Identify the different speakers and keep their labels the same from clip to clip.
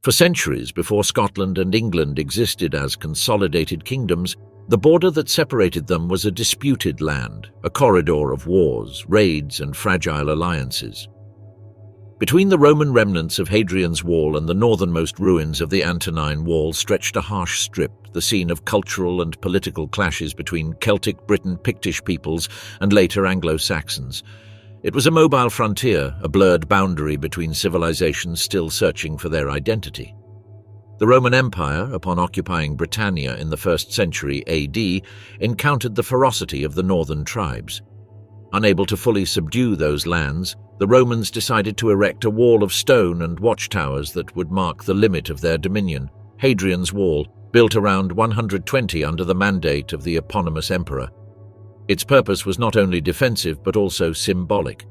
Speaker 1: For centuries before Scotland and England existed as consolidated kingdoms, the border that separated them was a disputed land, a corridor of wars, raids, and fragile alliances. Between the Roman remnants of Hadrian's Wall and the northernmost ruins of the Antonine Wall stretched a harsh strip, the scene of cultural and political clashes between Celtic Briton Pictish peoples and later Anglo-Saxons. It was a mobile frontier, a blurred boundary between civilizations still searching for their identity. The Roman Empire, upon occupying Britannia in the 1st century AD, encountered the ferocity of the northern tribes. Unable to fully subdue those lands, the Romans decided to erect a wall of stone and watchtowers that would mark the limit of their dominion. Hadrian's Wall, built around 120 under the mandate of the eponymous emperor. Its purpose was not only defensive but also symbolic,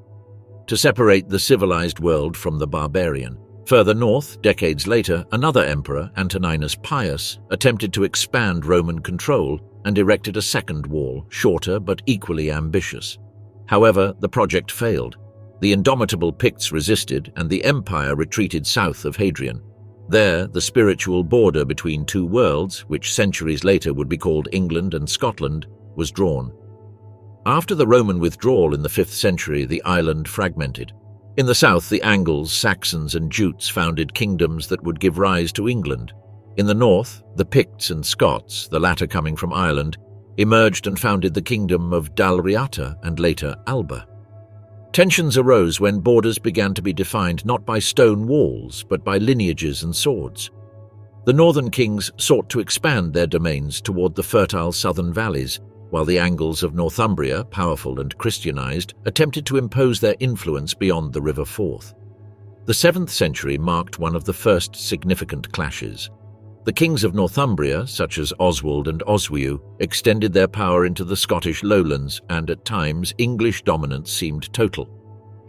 Speaker 1: to separate the civilized world from the barbarian. Further north, decades later, another emperor, Antoninus Pius, attempted to expand Roman control and erected a second wall, shorter but equally ambitious. However, the project failed. The indomitable Picts resisted, and the empire retreated south of Hadrian. There, the spiritual border between two worlds, which centuries later would be called England and Scotland, was drawn. After the Roman withdrawal in the 5th century, the island fragmented. In the south, the Angles, Saxons, and Jutes founded kingdoms that would give rise to England. In the north, the Picts and Scots, the latter coming from Ireland, emerged and founded the kingdom of Dalriata and later Alba. Tensions arose when borders began to be defined not by stone walls, but by lineages and swords. The northern kings sought to expand their domains toward the fertile southern valleys, while the Angles of Northumbria, powerful and Christianized, attempted to impose their influence beyond the River Forth. The 7th century marked one of the first significant clashes. The kings of Northumbria, such as Oswald and Oswiu, extended their power into the Scottish lowlands, and at times English dominance seemed total.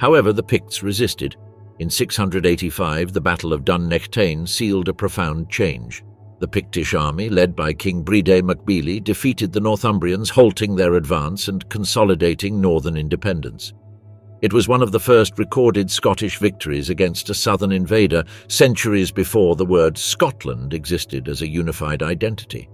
Speaker 1: However, the Picts resisted. In 685, the Battle of Dun-Nechtane sealed a profound change. The Pictish army, led by King Bride MacBeally, defeated the Northumbrians, halting their advance and consolidating northern independence. It was one of the first recorded Scottish victories against a southern invader, centuries before the word Scotland existed as a unified identity.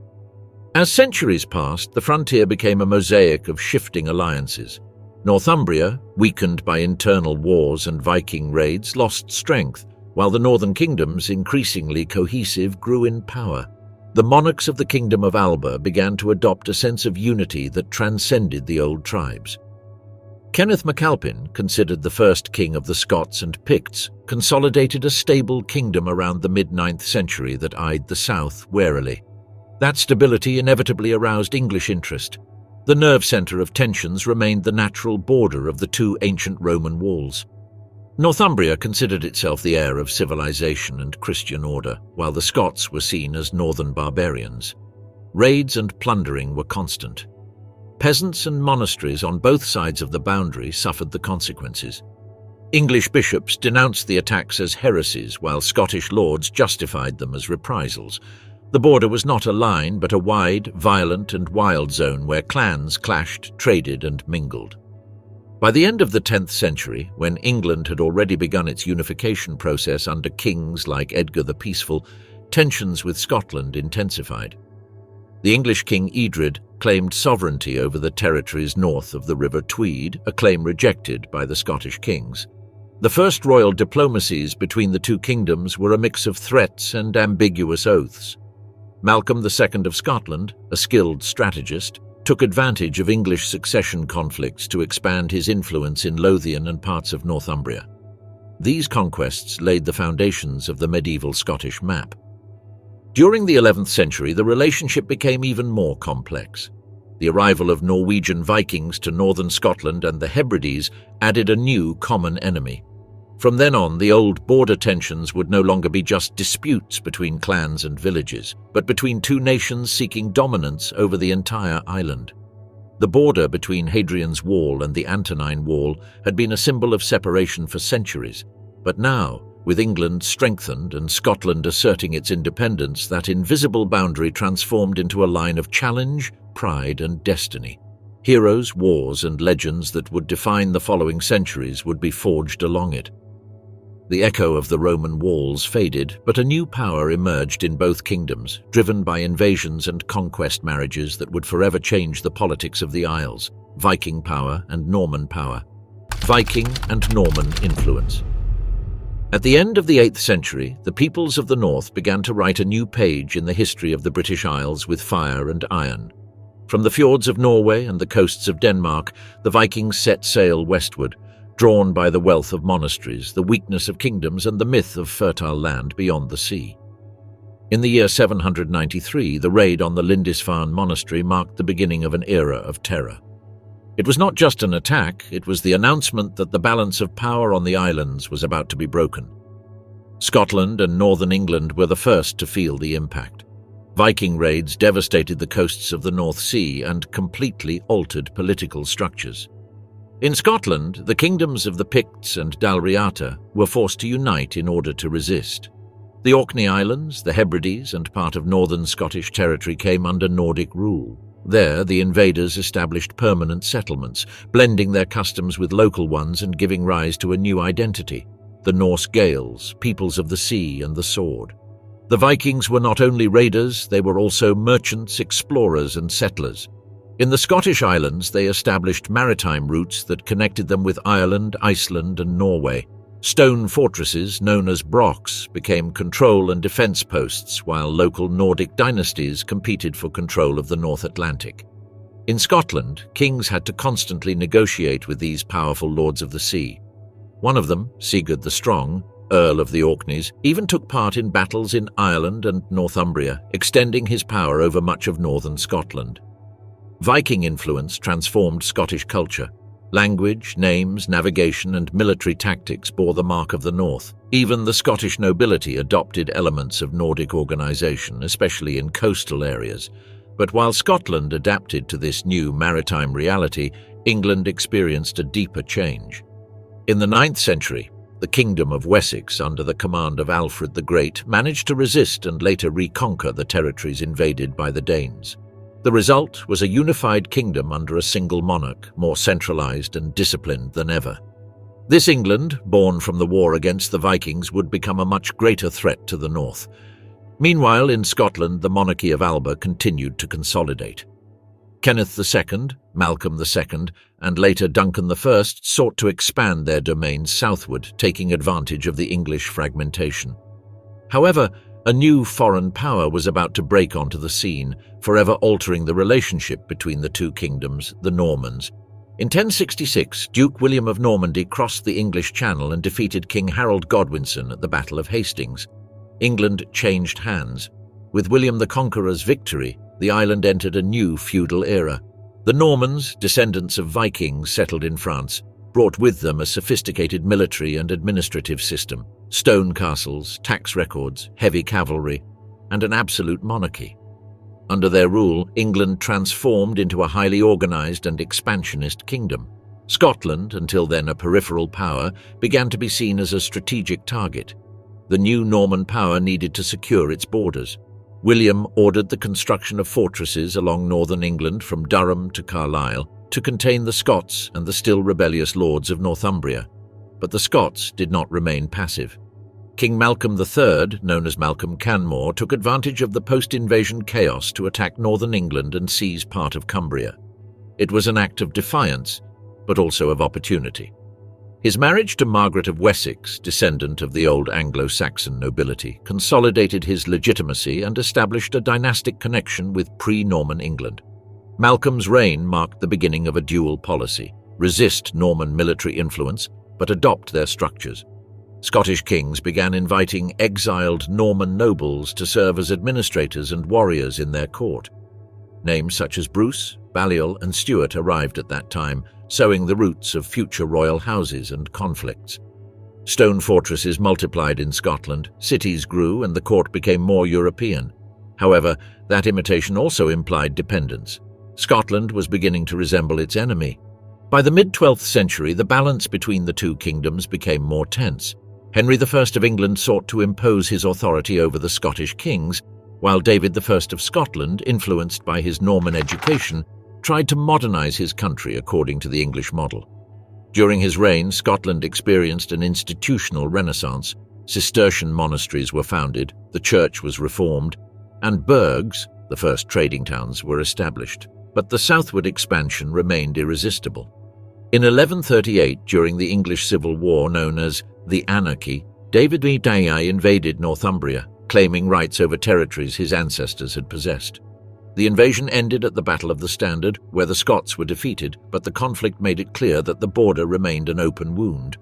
Speaker 1: As centuries passed, the frontier became a mosaic of shifting alliances. Northumbria, weakened by internal wars and Viking raids, lost strength, while the northern kingdoms, increasingly cohesive, grew in power. The monarchs of the Kingdom of Alba began to adopt a sense of unity that transcended the old tribes. Kenneth MacAlpin, considered the first king of the Scots and Picts, consolidated a stable kingdom around the mid-9th century that eyed the south warily. That stability inevitably aroused English interest. The nerve center of tensions remained the natural border of the two ancient Roman walls. Northumbria considered itself the heir of civilization and Christian order, while the Scots were seen as northern barbarians. Raids and plundering were constant. Peasants and monasteries on both sides of the boundary suffered the consequences. English bishops denounced the attacks as heresies, while Scottish lords justified them as reprisals. The border was not a line, but a wide, violent, and wild zone where clans clashed, traded, and mingled. By the end of the 10th century, when England had already begun its unification process under kings like Edgar the Peaceful, tensions with Scotland intensified. The English king Edred claimed sovereignty over the territories north of the River Tweed, a claim rejected by the Scottish kings. The first royal diplomacies between the two kingdoms were a mix of threats and ambiguous oaths. Malcolm II of Scotland, a skilled strategist, took advantage of English succession conflicts to expand his influence in Lothian and parts of Northumbria. These conquests laid the foundations of the medieval Scottish map. During the 11th century, the relationship became even more complex. The arrival of Norwegian Vikings to northern Scotland and the Hebrides added a new common enemy. From then on, the old border tensions would no longer be just disputes between clans and villages, but between two nations seeking dominance over the entire island. The border between Hadrian's Wall and the Antonine Wall had been a symbol of separation for centuries, but now, with England strengthened and Scotland asserting its independence, that invisible boundary transformed into a line of challenge, pride, and destiny. Heroes, wars, and legends that would define the following centuries would be forged along it. The echo of the Roman walls faded, but a new power emerged in both kingdoms, driven by invasions and conquest marriages that would forever change the politics of the Isles: Viking power and Norman power. Viking and Norman influence. At the end of the 8th century, the peoples of the north began to write a new page in the history of the British Isles with fire and iron. From the fjords of Norway and the coasts of Denmark, the Vikings set sail westward, drawn by the wealth of monasteries, the weakness of kingdoms, and the myth of fertile land beyond the sea. In the year 793, the raid on the Lindisfarne monastery marked the beginning of an era of terror. It was not just an attack, it was the announcement that the balance of power on the islands was about to be broken. Scotland and northern England were the first to feel the impact. Viking raids devastated the coasts of the North Sea and completely altered political structures. In Scotland, the kingdoms of the Picts and Dalriata were forced to unite in order to resist. The Orkney Islands, the Hebrides, and part of northern Scottish territory came under Nordic rule. There, the invaders established permanent settlements, blending their customs with local ones and giving rise to a new identity: the Norse Gaels, peoples of the sea and the sword. The Vikings were not only raiders, they were also merchants, explorers, and settlers. In the Scottish Islands, they established maritime routes that connected them with Ireland, Iceland, and Norway. Stone fortresses, known as brocks, became control and defense posts, while local Nordic dynasties competed for control of the North Atlantic. In Scotland, kings had to constantly negotiate with these powerful lords of the sea. One of them, Sigurd the Strong, Earl of the Orkneys, even took part in battles in Ireland and Northumbria, extending his power over much of northern Scotland. Viking influence transformed Scottish culture. Language, names, navigation, and military tactics bore the mark of the North. Even the Scottish nobility adopted elements of Nordic organization, especially in coastal areas. But while Scotland adapted to this new maritime reality, England experienced a deeper change. In the 9th century, the Kingdom of Wessex, under the command of Alfred the Great, managed to resist and later reconquer the territories invaded by the Danes. The result was a unified kingdom under a single monarch, more centralized and disciplined than ever. This England, born from the war against the Vikings, would become a much greater threat to the north. Meanwhile, in Scotland, the monarchy of Alba continued to consolidate. Kenneth II, Malcolm II, and later Duncan I sought to expand their domains southward, taking advantage of the English fragmentation. However, a new foreign power was about to break onto the scene, forever altering the relationship between the two kingdoms, the Normans. In 1066, Duke William of Normandy crossed the English Channel and defeated King Harold Godwinson at the Battle of Hastings. England changed hands. With William the Conqueror's victory, the island entered a new feudal era. The Normans, descendants of Vikings settled in France, brought with them a sophisticated military and administrative system, stone castles, tax records, heavy cavalry, and an absolute monarchy. Under their rule, England transformed into a highly organized and expansionist kingdom. Scotland, until then a peripheral power, began to be seen as a strategic target. The new Norman power needed to secure its borders. William ordered the construction of fortresses along northern England from Durham to Carlisle to contain the Scots and the still rebellious lords of Northumbria. But the Scots did not remain passive. King Malcolm III, known as Malcolm Canmore, took advantage of the post-invasion chaos to attack northern England and seize part of Cumbria. It was an act of defiance, but also of opportunity. His marriage to Margaret of Wessex, descendant of the old Anglo-Saxon nobility, consolidated his legitimacy and established a dynastic connection with pre-Norman England. Malcolm's reign marked the beginning of a dual policy: resist Norman military influence, but adopt their structures. Scottish kings began inviting exiled Norman nobles to serve as administrators and warriors in their court. Names such as Bruce, Balliol, and Stuart arrived at that time, sowing the roots of future royal houses and conflicts. Stone fortresses multiplied in Scotland, cities grew, and the court became more European. However, that imitation also implied dependence. Scotland was beginning to resemble its enemy. By the mid-12th century, the balance between the two kingdoms became more tense. Henry I of England sought to impose his authority over the Scottish kings, while David I of Scotland, influenced by his Norman education, tried to modernize his country according to the English model. During his reign, Scotland experienced an institutional renaissance. Cistercian monasteries were founded, the church was reformed, and burghs, the first trading towns, were established. But the southward expansion remained irresistible. In 1138, during the English Civil War known as the Anarchy, David Mackay invaded Northumbria, claiming rights over territories his ancestors had possessed. The invasion ended at the Battle of the Standard, where the Scots were defeated, but the conflict made it clear that the border remained an open wound.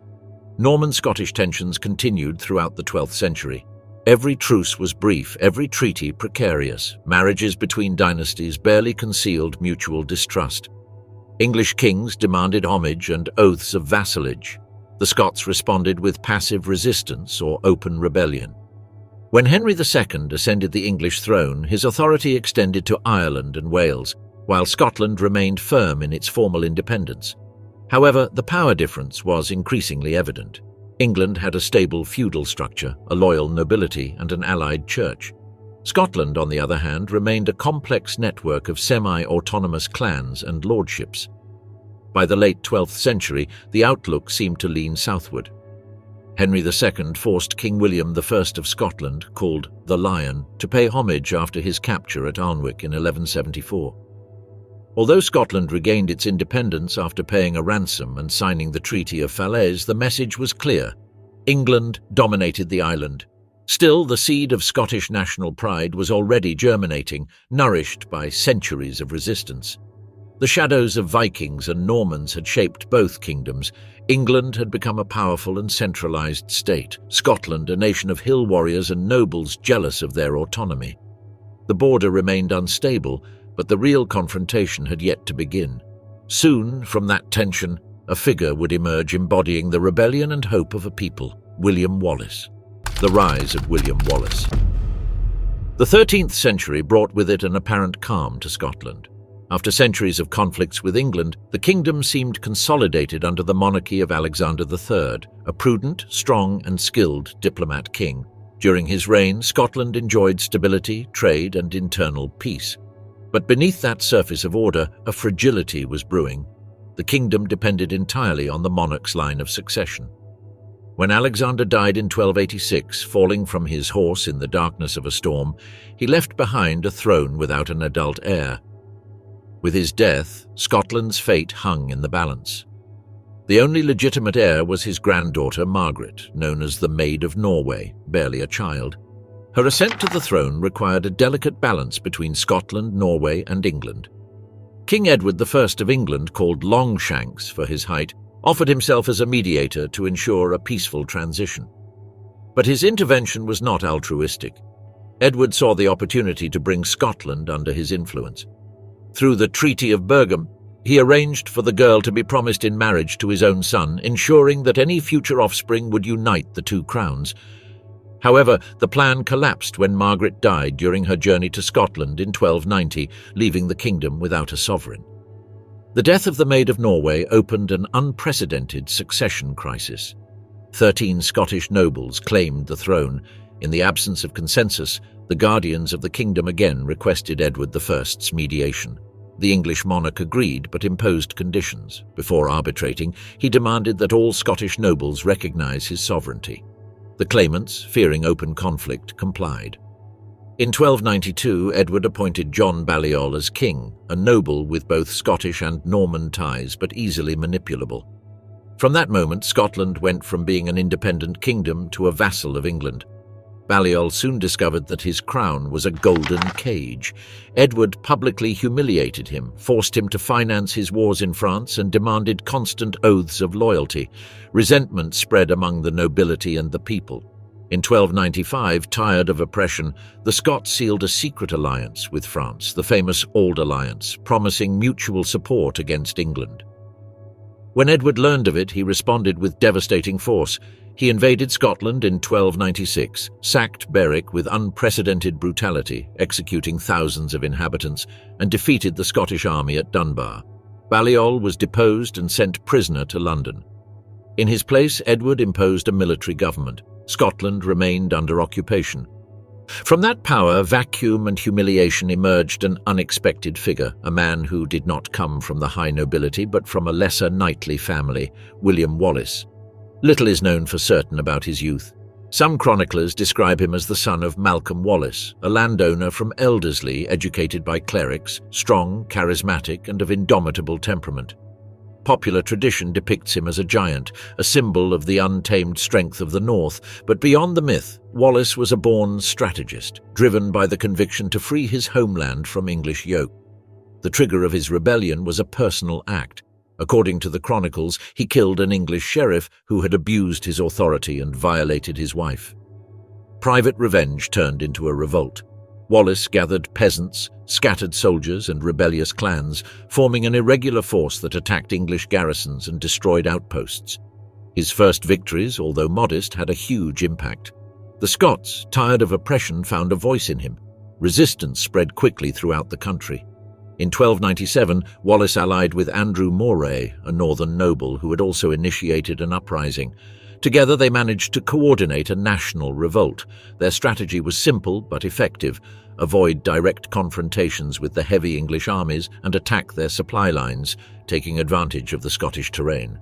Speaker 1: Norman-Scottish tensions continued throughout the 12th century. Every truce was brief, every treaty precarious. Marriages between dynasties barely concealed mutual distrust. English kings demanded homage and oaths of vassalage. The Scots responded with passive resistance or open rebellion. When Henry II ascended the English throne, his authority extended to Ireland and Wales, while Scotland remained firm in its formal independence. However, the power difference was increasingly evident. England had a stable feudal structure, a loyal nobility, and an allied church. Scotland, on the other hand, remained a complex network of semi-autonomous clans and lordships. By the late 12th century, the outlook seemed to lean southward. Henry II forced King William I of Scotland, called the Lion, to pay homage after his capture at Alnwick in 1174. Although Scotland regained its independence after paying a ransom and signing the Treaty of Falaise, the message was clear. England dominated the island. Still, the seed of Scottish national pride was already germinating, nourished by centuries of resistance. The shadows of Vikings and Normans had shaped both kingdoms. England had become a powerful and centralized state, Scotland a nation of hill warriors and nobles jealous of their autonomy. The border remained unstable, but the real confrontation had yet to begin. Soon, from that tension, a figure would emerge embodying the rebellion and hope of a people, William Wallace. The rise of William Wallace. The 13th century brought with it an apparent calm to Scotland. After centuries of conflicts with England, the kingdom seemed consolidated under the monarchy of Alexander III, a prudent, strong, and skilled diplomat king. During his reign, Scotland enjoyed stability, trade, and internal peace. But beneath that surface of order, a fragility was brewing. The kingdom depended entirely on the monarch's line of succession. When Alexander died in 1286, falling from his horse in the darkness of a storm, he left behind a throne without an adult heir. With his death, Scotland's fate hung in the balance. The only legitimate heir was his granddaughter Margaret, known as the Maid of Norway, barely a child. Her ascent to the throne required a delicate balance between Scotland, Norway, and England. King Edward I of England, called Longshanks for his height, offered himself as a mediator to ensure a peaceful transition. But his intervention was not altruistic. Edward saw the opportunity to bring Scotland under his influence. Through the Treaty of Bergen, he arranged for the girl to be promised in marriage to his own son, ensuring that any future offspring would unite the two crowns. However, the plan collapsed when Margaret died during her journey to Scotland in 1290, leaving the kingdom without a sovereign. The death of the Maid of Norway opened an unprecedented succession crisis. 13 Scottish nobles claimed the throne. In the absence of consensus, the guardians of the kingdom again requested Edward I's mediation. The English monarch agreed but imposed conditions. Before arbitrating, he demanded that all Scottish nobles recognize his sovereignty. The claimants, fearing open conflict, complied. In 1292, Edward appointed John Balliol as king, a noble with both Scottish and Norman ties but easily manipulable. From that moment, Scotland went from being an independent kingdom to a vassal of England. Balliol soon discovered that his crown was a golden cage. Edward publicly humiliated him, forced him to finance his wars in France, and demanded constant oaths of loyalty. Resentment spread among the nobility and the people. In 1295, tired of oppression, the Scots sealed a secret alliance with France, the famous Auld Alliance, promising mutual support against England. When Edward learned of it, he responded with devastating force. He invaded Scotland in 1296, sacked Berwick with unprecedented brutality, executing thousands of inhabitants, and defeated the Scottish army at Dunbar. Balliol was deposed and sent prisoner to London. In his place, Edward imposed a military government. Scotland remained under occupation. From that power, vacuum and humiliation emerged an unexpected figure, a man who did not come from the high nobility but from a lesser knightly family, William Wallace. Little is known for certain about his youth. Some chroniclers describe him as the son of Malcolm Wallace, a landowner from Elderslie educated by clerics, strong, charismatic, and of indomitable temperament. Popular tradition depicts him as a giant, a symbol of the untamed strength of the North, but beyond the myth, Wallace was a born strategist, driven by the conviction to free his homeland from English yoke. The trigger of his rebellion was a personal act. According to the chronicles, he killed an English sheriff who had abused his authority and violated his wife. Private revenge turned into a revolt. Wallace gathered peasants, scattered soldiers, and rebellious clans, forming an irregular force that attacked English garrisons and destroyed outposts. His first victories, although modest, had a huge impact. The Scots, tired of oppression, found a voice in him. Resistance spread quickly throughout the country. In 1297, Wallace allied with Andrew Moray, a northern noble who had also initiated an uprising. Together they managed to coordinate a national revolt. Their strategy was simple but effective: avoid direct confrontations with the heavy English armies and attack their supply lines, taking advantage of the Scottish terrain.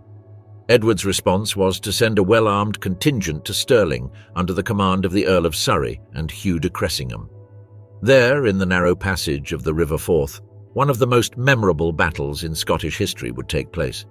Speaker 1: Edward's response was to send a well-armed contingent to Stirling under the command of the Earl of Surrey and Hugh de Cressingham. There, in the narrow passage of the River Forth, one of the most memorable battles in Scottish history would take place.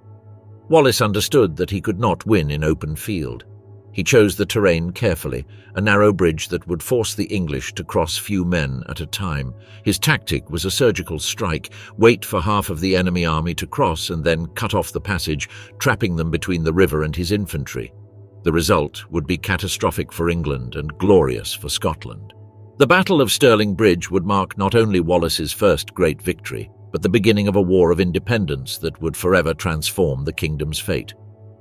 Speaker 1: Wallace understood that he could not win in open field. He chose the terrain carefully, a narrow bridge that would force the English to cross few men at a time. His tactic was a surgical strike: wait for half of the enemy army to cross and then cut off the passage, trapping them between the river and his infantry. The result would be catastrophic for England and glorious for Scotland. The Battle of Stirling Bridge would mark not only Wallace's first great victory, but the beginning of a war of independence that would forever transform the kingdom's fate.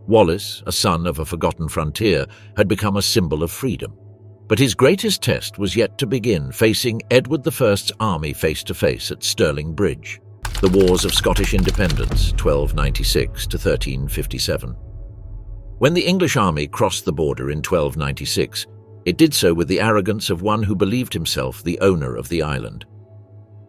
Speaker 1: Wallace, a son of a forgotten frontier, had become a symbol of freedom. But his greatest test was yet to begin, facing Edward I's army face-to-face at Stirling Bridge. The Wars of Scottish Independence, 1296 to 1357. When the English army crossed the border in 1296, it did so with the arrogance of one who believed himself the owner of the island.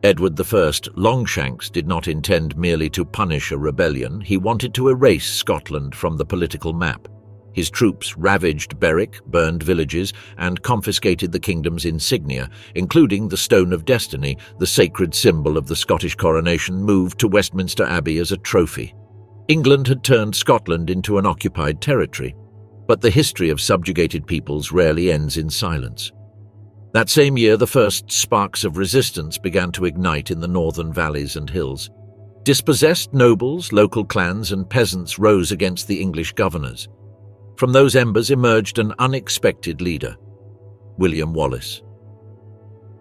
Speaker 1: Edward I Longshanks did not intend merely to punish a rebellion. He wanted to erase Scotland from the political map. His troops ravaged Berwick, burned villages, and confiscated the kingdom's insignia, including the Stone of Destiny, the sacred symbol of the Scottish coronation, moved to Westminster Abbey as a trophy. England had turned Scotland into an occupied territory, but the history of subjugated peoples rarely ends in silence. That same year, the first sparks of resistance began to ignite in the northern valleys and hills. Dispossessed nobles, local clans, and peasants rose against the English governors. From those embers emerged an unexpected leader, William Wallace.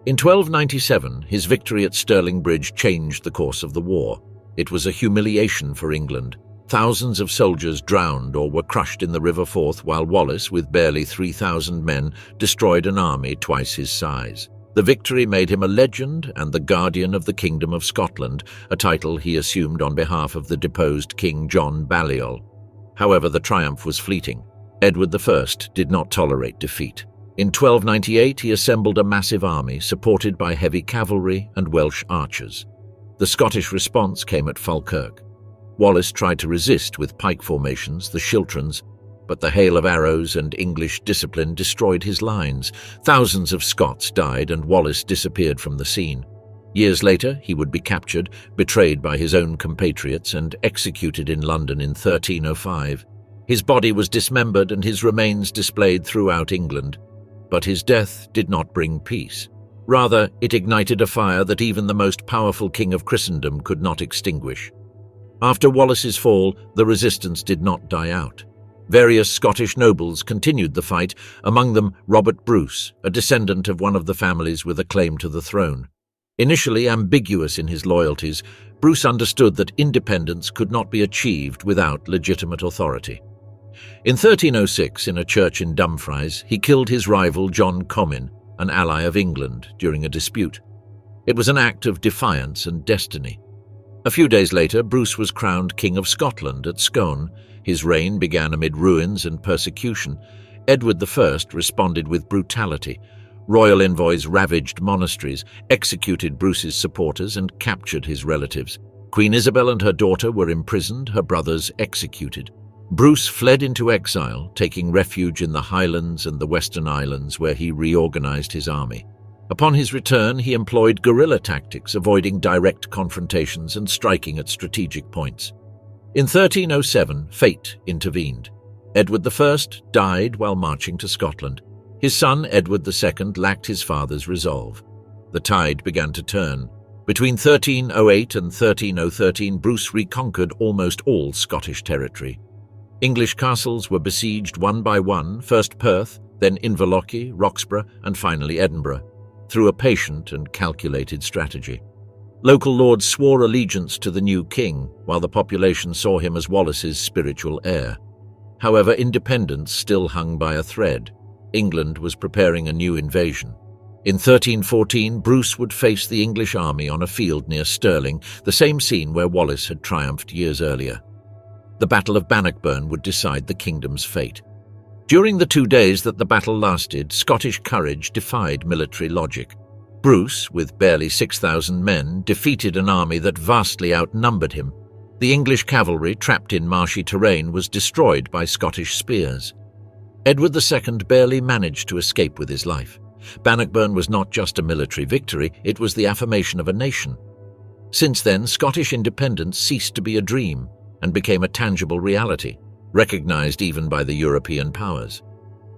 Speaker 1: In 1297, his victory at Stirling Bridge changed the course of the war. It was a humiliation for England. Thousands of soldiers drowned or were crushed in the River Forth, while Wallace, with barely 3,000 men, destroyed an army twice his size. The victory made him a legend and the guardian of the Kingdom of Scotland, a title he assumed on behalf of the deposed King John Balliol. However, the triumph was fleeting. Edward I did not tolerate defeat. In 1298, he assembled a massive army supported by heavy cavalry and Welsh archers. The Scottish response came at Falkirk. Wallace tried to resist with pike formations, the Chilterns, but the hail of arrows and English discipline destroyed his lines. Thousands of Scots died and Wallace disappeared from the scene. Years later, he would be captured, betrayed by his own compatriots, and executed in London in 1305. His body was dismembered and his remains displayed throughout England. But his death did not bring peace. Rather, it ignited a fire that even the most powerful king of Christendom could not extinguish. After Wallace's fall, the resistance did not die out. Various Scottish nobles continued the fight, among them Robert Bruce, a descendant of one of the families with a claim to the throne. Initially ambiguous in his loyalties, Bruce understood that independence could not be achieved without legitimate authority. In 1306, in a church in Dumfries, he killed his rival John Comyn, an ally of England, during a dispute. It was an act of defiance and destiny. A few days later, Bruce was crowned King of Scotland at Scone. His reign began amid ruins and persecution. Edward I responded with brutality. Royal envoys ravaged monasteries, executed Bruce's supporters, and captured his relatives. Queen Isabel and her daughter were imprisoned, her brothers executed. Bruce fled into exile, taking refuge in the Highlands and the Western Islands, where he reorganized his army. Upon his return, he employed guerrilla tactics, avoiding direct confrontations and striking at strategic points. In 1307, fate intervened. Edward I died while marching to Scotland. His son, Edward II, lacked his father's resolve. The tide began to turn. Between 1308 and 1313, Bruce reconquered almost all Scottish territory. English castles were besieged one by one, first Perth, then Inverlochy, Roxburgh, and finally Edinburgh, through a patient and calculated strategy. Local lords swore allegiance to the new king, while the population saw him as Wallace's spiritual heir. However, independence still hung by a thread. England was preparing a new invasion. In 1314, Bruce would face the English army on a field near Stirling, the same scene where Wallace had triumphed years earlier. The Battle of Bannockburn would decide the kingdom's fate. During the 2 days that the battle lasted, Scottish courage defied military logic. Bruce, with barely 6,000 men, defeated an army that vastly outnumbered him. The English cavalry, trapped in marshy terrain, was destroyed by Scottish spears. Edward II barely managed to escape with his life. Bannockburn was not just a military victory, it was the affirmation of a nation. Since then, Scottish independence ceased to be a dream and became a tangible reality, recognized even by the European powers.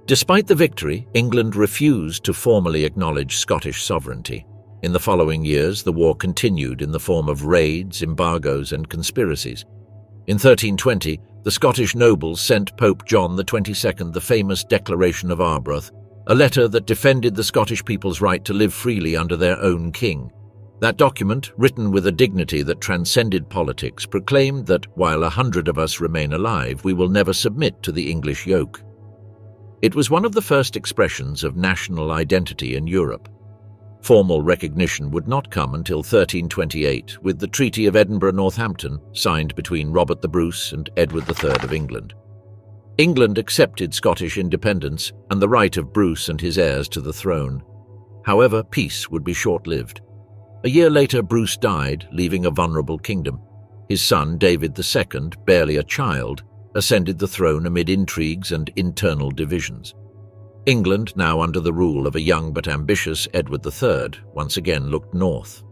Speaker 1: Despite the victory, England refused to formally acknowledge Scottish sovereignty. In the following years, the war continued in the form of raids, embargoes, and conspiracies. In 1320, the Scottish nobles sent Pope John XXII the famous Declaration of Arbroath, a letter that defended the Scottish people's right to live freely under their own king. That document, written with a dignity that transcended politics, proclaimed that while 100 of us remain alive, we will never submit to the English yoke. It was one of the first expressions of national identity in Europe. Formal recognition would not come until 1328, with the Treaty of Edinburgh-Northampton, signed between Robert the Bruce and Edward III of England. England accepted Scottish independence and the right of Bruce and his heirs to the throne. However, peace would be short-lived. A year later, Bruce died, leaving a vulnerable kingdom. His son, David II, barely a child, ascended the throne amid intrigues and internal divisions. England, now under the rule of a young but ambitious Edward III, once again looked north.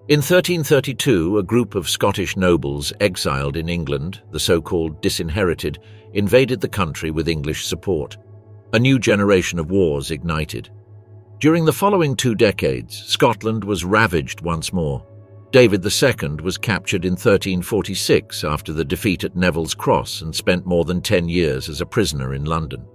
Speaker 1: In 1332, a group of Scottish nobles exiled in England, the so-called disinherited, invaded the country with English support. A new generation of wars ignited. During the following 2 decades, Scotland was ravaged once more. David II was captured in 1346 after the defeat at Neville's Cross and spent more than 10 years as a prisoner in London.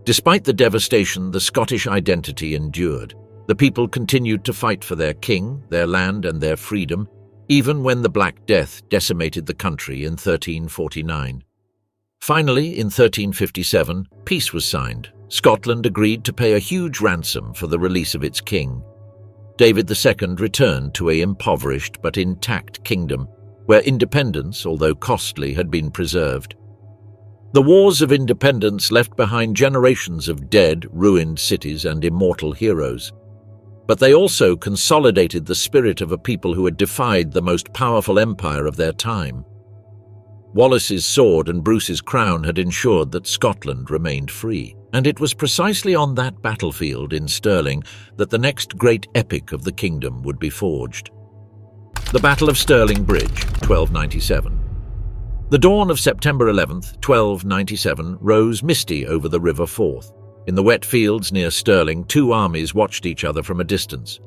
Speaker 1: Despite the devastation, the Scottish identity endured. The people continued to fight for their king, their land, and their freedom, even when the Black Death decimated the country in 1349. Finally, in 1357, peace was signed. Scotland agreed to pay a huge ransom for the release of its king. David II returned to an impoverished but intact kingdom, where independence, although costly, had been preserved. The wars of independence left behind generations of dead, ruined cities and immortal heroes. But they also consolidated the spirit of a people who had defied the most powerful empire of their time. Wallace's sword and Bruce's crown had ensured that Scotland remained free, and it was precisely on that battlefield in Stirling that the next great epic of the kingdom would be forged. The Battle of Stirling Bridge, 1297. The dawn of September 11th, 1297, rose misty over the River Forth. In the wet fields near Stirling, 2 armies watched each other from a distance.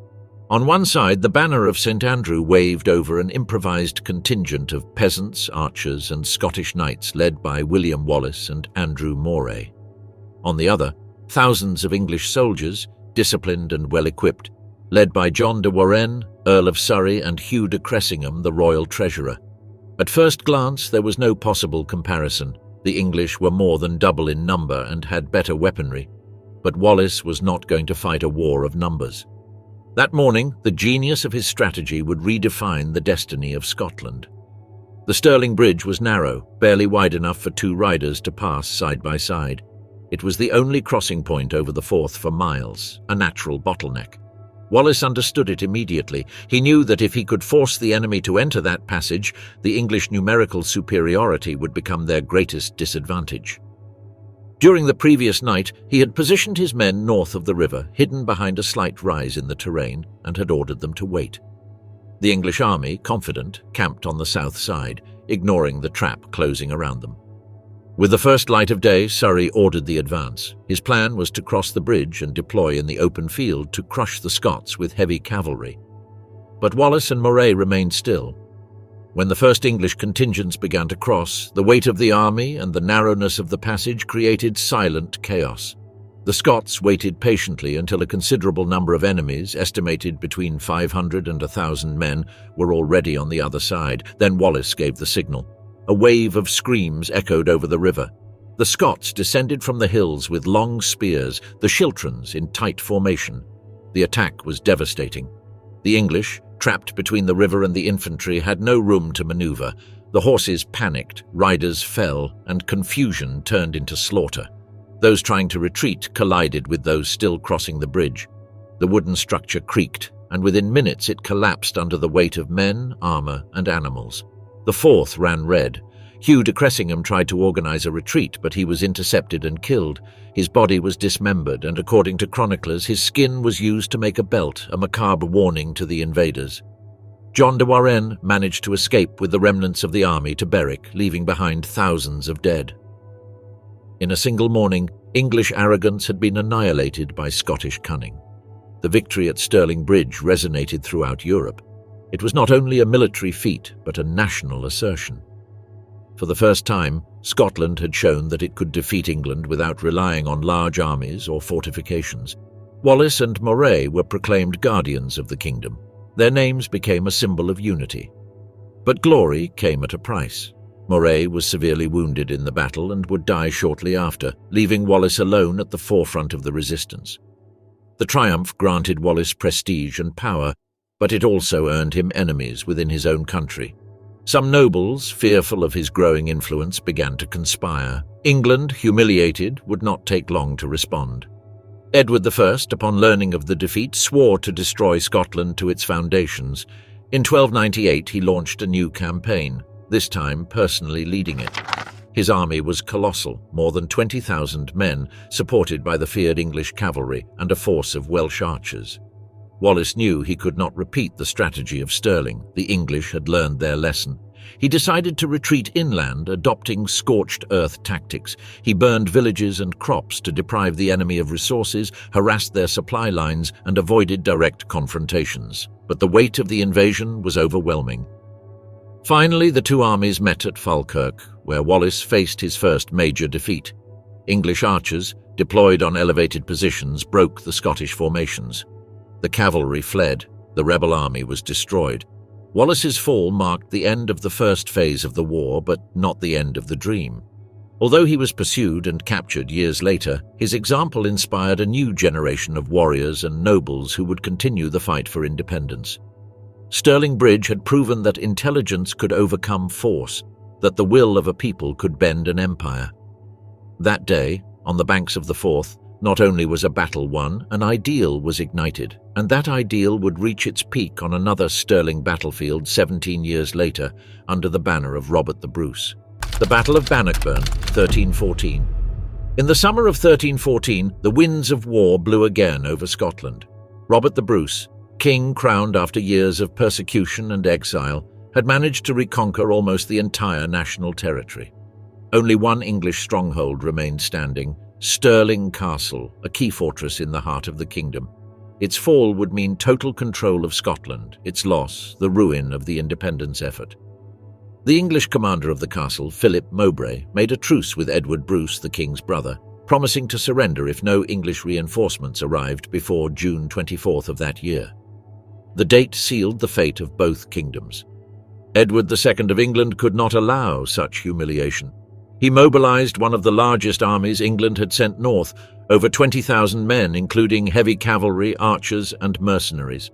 Speaker 1: On one side, the banner of St. Andrew waved over an improvised contingent of peasants, archers, and Scottish knights led by William Wallace and Andrew Moray. On the other, thousands of English soldiers, disciplined and well-equipped, led by John de Warenne, Earl of Surrey, and Hugh de Cressingham, the royal treasurer. At first glance, there was no possible comparison. The English were more than double in number and had better weaponry. But Wallace was not going to fight a war of numbers. That morning, the genius of his strategy would redefine the destiny of Scotland. The Stirling Bridge was narrow, barely wide enough for 2 riders to pass side by side. It was the only crossing point over the Forth for miles, a natural bottleneck. Wallace understood it immediately. He knew that if he could force the enemy to enter that passage, the English numerical superiority would become their greatest disadvantage. During the previous night, he had positioned his men north of the river, hidden behind a slight rise in the terrain, and had ordered them to wait. The English army, confident, camped on the south side, ignoring the trap closing around them. With the first light of day, Surrey ordered the advance. His plan was to cross the bridge and deploy in the open field to crush the Scots with heavy cavalry. But Wallace and Moray remained still. When the first English contingents began to cross, the weight of the army and the narrowness of the passage created silent chaos. The Scots waited patiently until a considerable number of enemies, estimated between 500 and 1,000 men, were already on the other side. Then Wallace gave the signal. A wave of screams echoed over the river. The Scots descended from the hills with long spears, the schiltrons in tight formation. The attack was devastating. The English, trapped between the river and the infantry, had no room to maneuver. The horses panicked, riders fell, and confusion turned into slaughter. Those trying to retreat collided with those still crossing the bridge. The wooden structure creaked, and within minutes it collapsed under the weight of men, armor, and animals. The Forth ran red. Hugh de Cressingham tried to organize a retreat, but he was intercepted and killed. His body was dismembered, and according to chroniclers, his skin was used to make a belt, a macabre warning to the invaders. John de Warenne managed to escape with the remnants of the army to Berwick, leaving behind thousands of dead. In a single morning, English arrogance had been annihilated by Scottish cunning. The victory at Stirling Bridge resonated throughout Europe. It was not only a military feat, but a national assertion. For the first time, Scotland had shown that it could defeat England without relying on large armies or fortifications. Wallace and Moray were proclaimed guardians of the kingdom. Their names became a symbol of unity. But glory came at a price. Moray was severely wounded in the battle and would die shortly after, leaving Wallace alone at the forefront of the resistance. The triumph granted Wallace prestige and power, but it also earned him enemies within his own country. Some nobles, fearful of his growing influence, began to conspire. England, humiliated, would not take long to respond. Edward I, upon learning of the defeat, swore to destroy Scotland to its foundations. In 1298 he launched a new campaign, this time personally leading it. His army was colossal, more than 20,000 men, supported by the feared English cavalry and a force of Welsh archers. Wallace knew he could not repeat the strategy of Stirling. The English had learned their lesson. He decided to retreat inland, adopting scorched earth tactics. He burned villages and crops to deprive the enemy of resources, harassed their supply lines, and avoided direct confrontations. But the weight of the invasion was overwhelming. Finally, the two armies met at Falkirk, where Wallace faced his first major defeat. English archers, deployed on elevated positions, broke the Scottish formations. The cavalry fled. The rebel army was destroyed. Wallace's fall marked the end of the first phase of the war, but not the end of the dream. Although he was pursued and captured years later, his example inspired a new generation of warriors and nobles who would continue the fight for independence. Stirling Bridge had proven that intelligence could overcome force, that the will of a people could bend an empire. That day, on the banks of the Forth, not only was a battle won, an ideal was ignited, and that ideal would reach its peak on another Stirling battlefield 17 years later, under the banner of Robert the Bruce. The Battle of Bannockburn, 1314. In the summer of 1314, the winds of war blew again over Scotland. Robert the Bruce, king crowned after years of persecution and exile, had managed to reconquer almost the entire national territory. Only one English stronghold remained standing, Stirling Castle, a key fortress in the heart of the kingdom. Its fall would mean total control of Scotland, its loss, the ruin of the independence effort. The English commander of the castle, Philip Mowbray, made a truce with Edward Bruce, the king's brother, promising to surrender if no English reinforcements arrived before June 24th of that year. The date sealed the fate of both kingdoms. Edward II of England could not allow such humiliation. He mobilized one of the largest armies England had sent north, over 20,000 men, including heavy cavalry, archers, and mercenaries.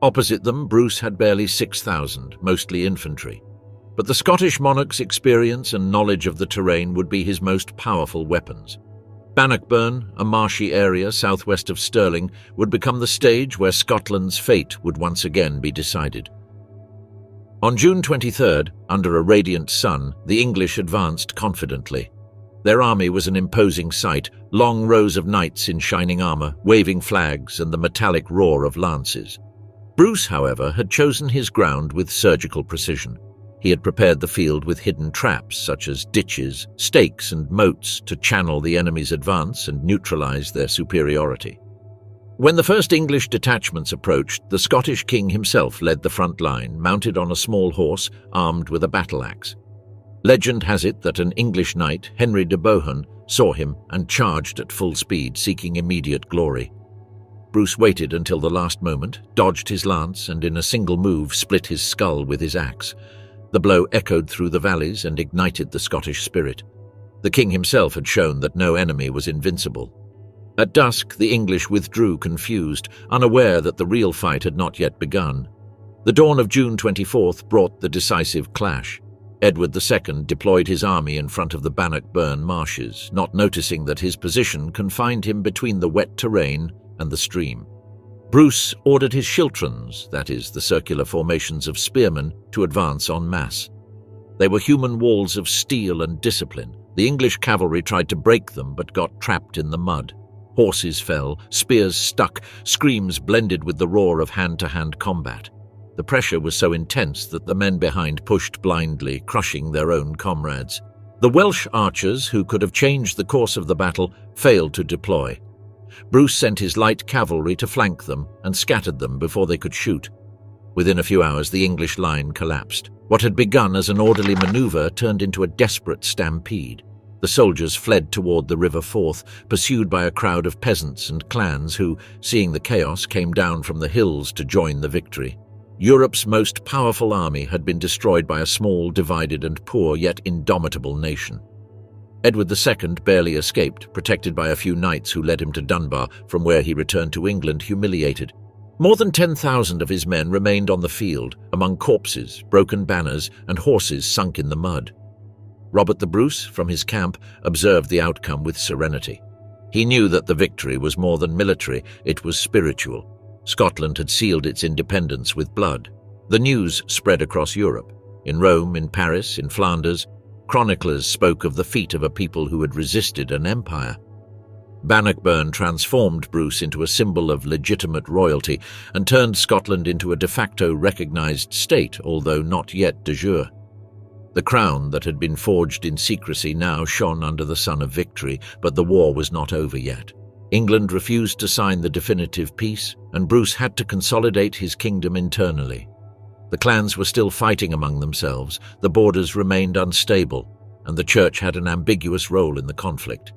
Speaker 1: Opposite them, Bruce had barely 6,000, mostly infantry. But the Scottish monarch's experience and knowledge of the terrain would be his most powerful weapons. Bannockburn, a marshy area southwest of Stirling, would become the stage where Scotland's fate would once again be decided. On June 23rd, under a radiant sun, the English advanced confidently. Their army was an imposing sight, long rows of knights in shining armor, waving flags, and the metallic roar of lances. Bruce, however, had chosen his ground with surgical precision. He had prepared the field with hidden traps such as ditches, stakes, and moats to channel the enemy's advance and neutralize their superiority. When the first English detachments approached, the Scottish king himself led the front line, mounted on a small horse, armed with a battle-axe. Legend has it that an English knight, Henry de Bohun, saw him and charged at full speed, seeking immediate glory. Bruce waited until the last moment, dodged his lance, and in a single move split his skull with his axe. The blow echoed through the valleys and ignited the Scottish spirit. The king himself had shown that no enemy was invincible. At dusk, the English withdrew confused, unaware that the real fight had not yet begun. The dawn of June 24th brought the decisive clash. Edward II deployed his army in front of the Bannockburn marshes, not noticing that his position confined him between the wet terrain and the stream. Bruce ordered his schiltrons, that is, the circular formations of spearmen, to advance en masse. They were human walls of steel and discipline. The English cavalry tried to break them but got trapped in the mud. Horses fell, spears stuck, screams blended with the roar of hand-to-hand combat. The pressure was so intense that the men behind pushed blindly, crushing their own comrades. The Welsh archers, who could have changed the course of the battle, failed to deploy. Bruce sent his light cavalry to flank them and scattered them before they could shoot. Within a few hours, the English line collapsed. What had begun as an orderly maneuver turned into a desperate stampede. The soldiers fled toward the River Forth, pursued by a crowd of peasants and clans who, seeing the chaos, came down from the hills to join the victory. Europe's most powerful army had been destroyed by a small, divided and poor yet indomitable nation. Edward II barely escaped, protected by a few knights who led him to Dunbar, from where he returned to England humiliated. More than 10,000 of his men remained on the field, among corpses, broken banners, and horses sunk in the mud. Robert the Bruce, from his camp, observed the outcome with serenity. He knew that the victory was more than military, it was spiritual. Scotland had sealed its independence with blood. The news spread across Europe. In Rome, in Paris, in Flanders, chroniclers spoke of the feat of a people who had resisted an empire. Bannockburn transformed Bruce into a symbol of legitimate royalty and turned Scotland into a de facto recognized state, although not yet de jure. The crown that had been forged in secrecy now shone under the sun of victory, but the war was not over yet. England refused to sign the definitive peace, and Bruce had to consolidate his kingdom internally. The clans were still fighting among themselves, the borders remained unstable, and the church had an ambiguous role in the conflict.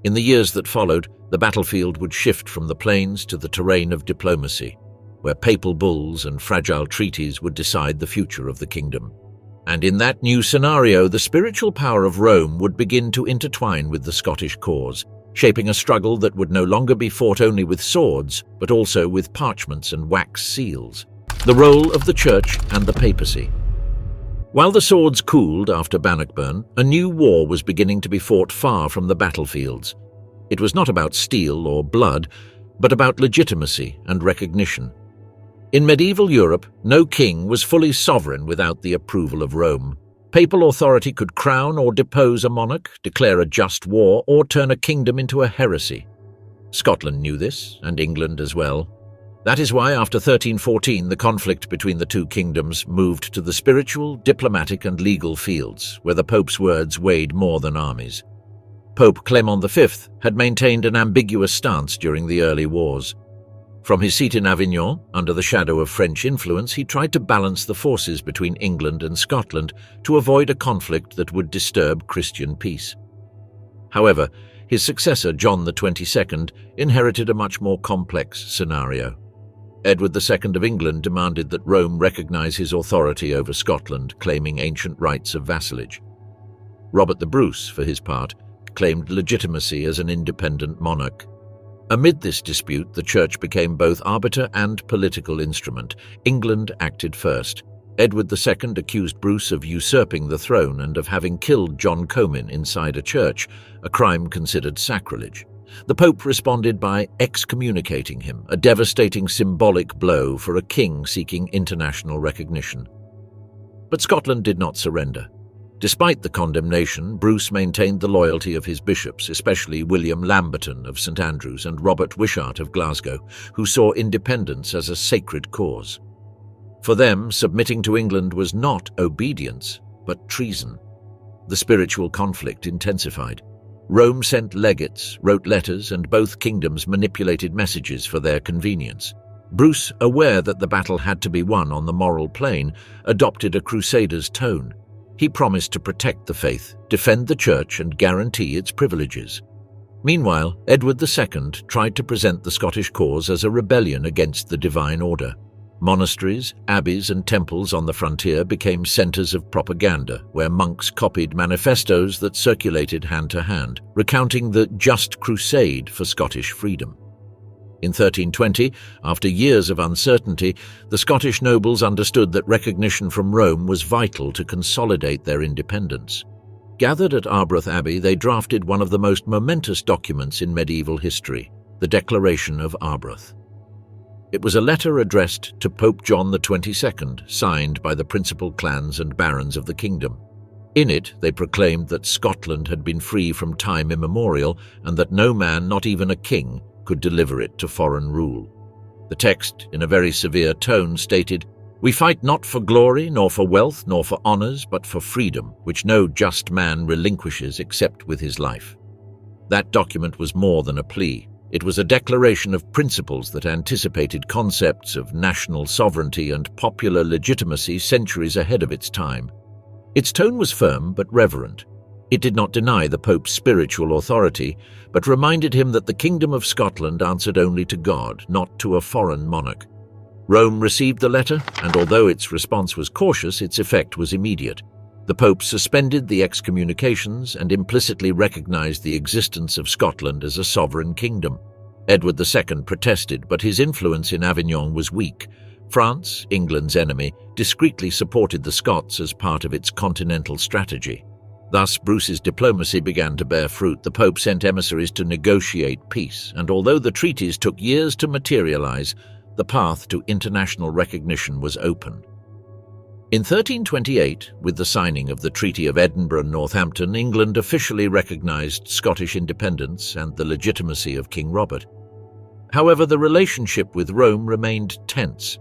Speaker 1: In the years that followed, the battlefield would shift from the plains to the terrain of diplomacy, where papal bulls and fragile treaties would decide the future of the kingdom. And in that new scenario, the spiritual power of Rome would begin to intertwine with the Scottish cause, shaping a struggle that would no longer be fought only with swords, but also with parchments and wax seals. The role of the church and the papacy. While the swords cooled after Bannockburn, a new war was beginning to be fought far from the battlefields. It was not about steel or blood, but about legitimacy and recognition. In medieval Europe, no king was fully sovereign without the approval of Rome. Papal authority could crown or depose a monarch, declare a just war, or turn a kingdom into a heresy. Scotland knew this, and England as well. That is why, after 1314, the conflict between the two kingdoms moved to the spiritual, diplomatic, and legal fields, where the Pope's words weighed more than armies. Pope Clement V had maintained an ambiguous stance during the early wars. From his seat in Avignon, under the shadow of French influence, he tried to balance the forces between England and Scotland to avoid a conflict that would disturb Christian peace. However, his successor, John XXII, inherited a much more complex scenario. Edward II of England demanded that Rome recognize his authority over Scotland, claiming ancient rights of vassalage. Robert the Bruce, for his part, claimed legitimacy as an independent monarch. Amid this dispute, the church became both arbiter and political instrument. England acted first. Edward II accused Bruce of usurping the throne and of having killed John Comyn inside a church, a crime considered sacrilege. The Pope responded by excommunicating him, a devastating symbolic blow for a king seeking international recognition. But Scotland did not surrender. Despite the condemnation, Bruce maintained the loyalty of his bishops, especially William Lamberton of St Andrews and Robert Wishart of Glasgow, who saw independence as a sacred cause. For them, submitting to England was not obedience, but treason. The spiritual conflict intensified. Rome sent legates, wrote letters, and both kingdoms manipulated messages for their convenience. Bruce, aware that the battle had to be won on the moral plane, adopted a crusader's tone. He promised to protect the faith, defend the church, and guarantee its privileges. Meanwhile, Edward II tried to present the Scottish cause as a rebellion against the divine order. Monasteries, abbeys, and temples on the frontier became centers of propaganda, where monks copied manifestos that circulated hand to hand, recounting the Just Crusade for Scottish freedom. In 1320, after years of uncertainty, the Scottish nobles understood that recognition from Rome was vital to consolidate their independence. Gathered at Arbroath Abbey, they drafted one of the most momentous documents in medieval history, the Declaration of Arbroath. It was a letter addressed to Pope John XXII, signed by the principal clans and barons of the kingdom. In it, they proclaimed that Scotland had been free from time immemorial and that no man, not even a king, could deliver it to foreign rule. The text, in a very severe tone, stated, "We fight not for glory, nor for wealth, nor for honours, but for freedom, which no just man relinquishes except with his life." That document was more than a plea. It was a declaration of principles that anticipated concepts of national sovereignty and popular legitimacy centuries ahead of its time. Its tone was firm but reverent. It did not deny the Pope's spiritual authority, but reminded him that the Kingdom of Scotland answered only to God, not to a foreign monarch. Rome received the letter, and although its response was cautious, its effect was immediate. The Pope suspended the excommunications and implicitly recognized the existence of Scotland as a sovereign kingdom. Edward II protested, but his influence in Avignon was weak. France, England's enemy, discreetly supported the Scots as part of its continental strategy. Thus, Bruce's diplomacy began to bear fruit. The Pope sent emissaries to negotiate peace, and although the treaties took years to materialize, the path to international recognition was open. In 1328, with the signing of the Treaty of Edinburgh-Northampton, England officially recognized Scottish independence and the legitimacy of King Robert. However, the relationship with Rome remained tense.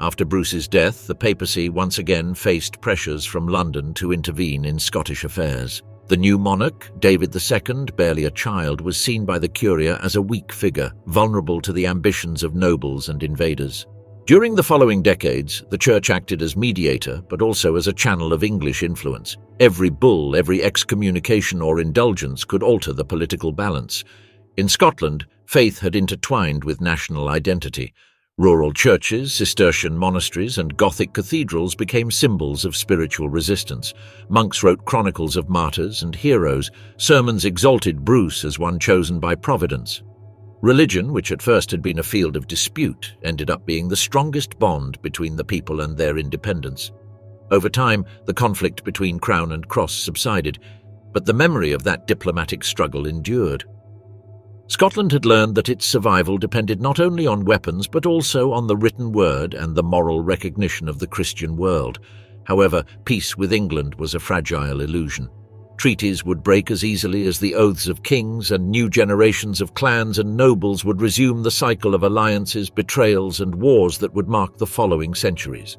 Speaker 1: After Bruce's death, the papacy once again faced pressures from London to intervene in Scottish affairs. The new monarch, David II, barely a child, was seen by the Curia as a weak figure, vulnerable to the ambitions of nobles and invaders. During the following decades, the Church acted as mediator, but also as a channel of English influence. Every bull, every excommunication or indulgence could alter the political balance. In Scotland, faith had intertwined with national identity. Rural churches, Cistercian monasteries, and Gothic cathedrals became symbols of spiritual resistance. Monks wrote chronicles of martyrs and heroes. Sermons exalted Bruce as one chosen by Providence. Religion, which at first had been a field of dispute, ended up being the strongest bond between the people and their independence. Over time, the conflict between crown and cross subsided, but the memory of that diplomatic struggle endured. Scotland had learned that its survival depended not only on weapons but also on the written word and the moral recognition of the Christian world. However, peace with England was a fragile illusion. Treaties would break as easily as the oaths of kings, and new generations of clans and nobles would resume the cycle of alliances, betrayals, and wars that would mark the following centuries.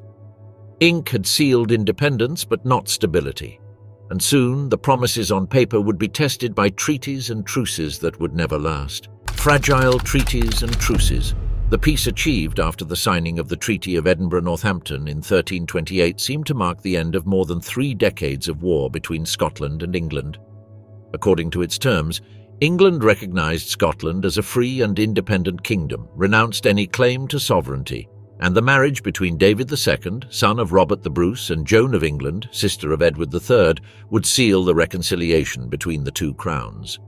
Speaker 1: Ink had sealed independence but not stability, and soon the promises on paper would be tested by treaties and truces that would never last. Fragile treaties and truces. The peace achieved after the signing of the Treaty of Edinburgh-Northampton in 1328 seemed to mark the end of more than 3 decades of war between Scotland and England. According to its terms, England recognized Scotland as a free and independent kingdom, renounced any claim to sovereignty, and the marriage between David II, son of Robert the Bruce, and Joan of England, sister of Edward III, would seal the reconciliation between the two crowns.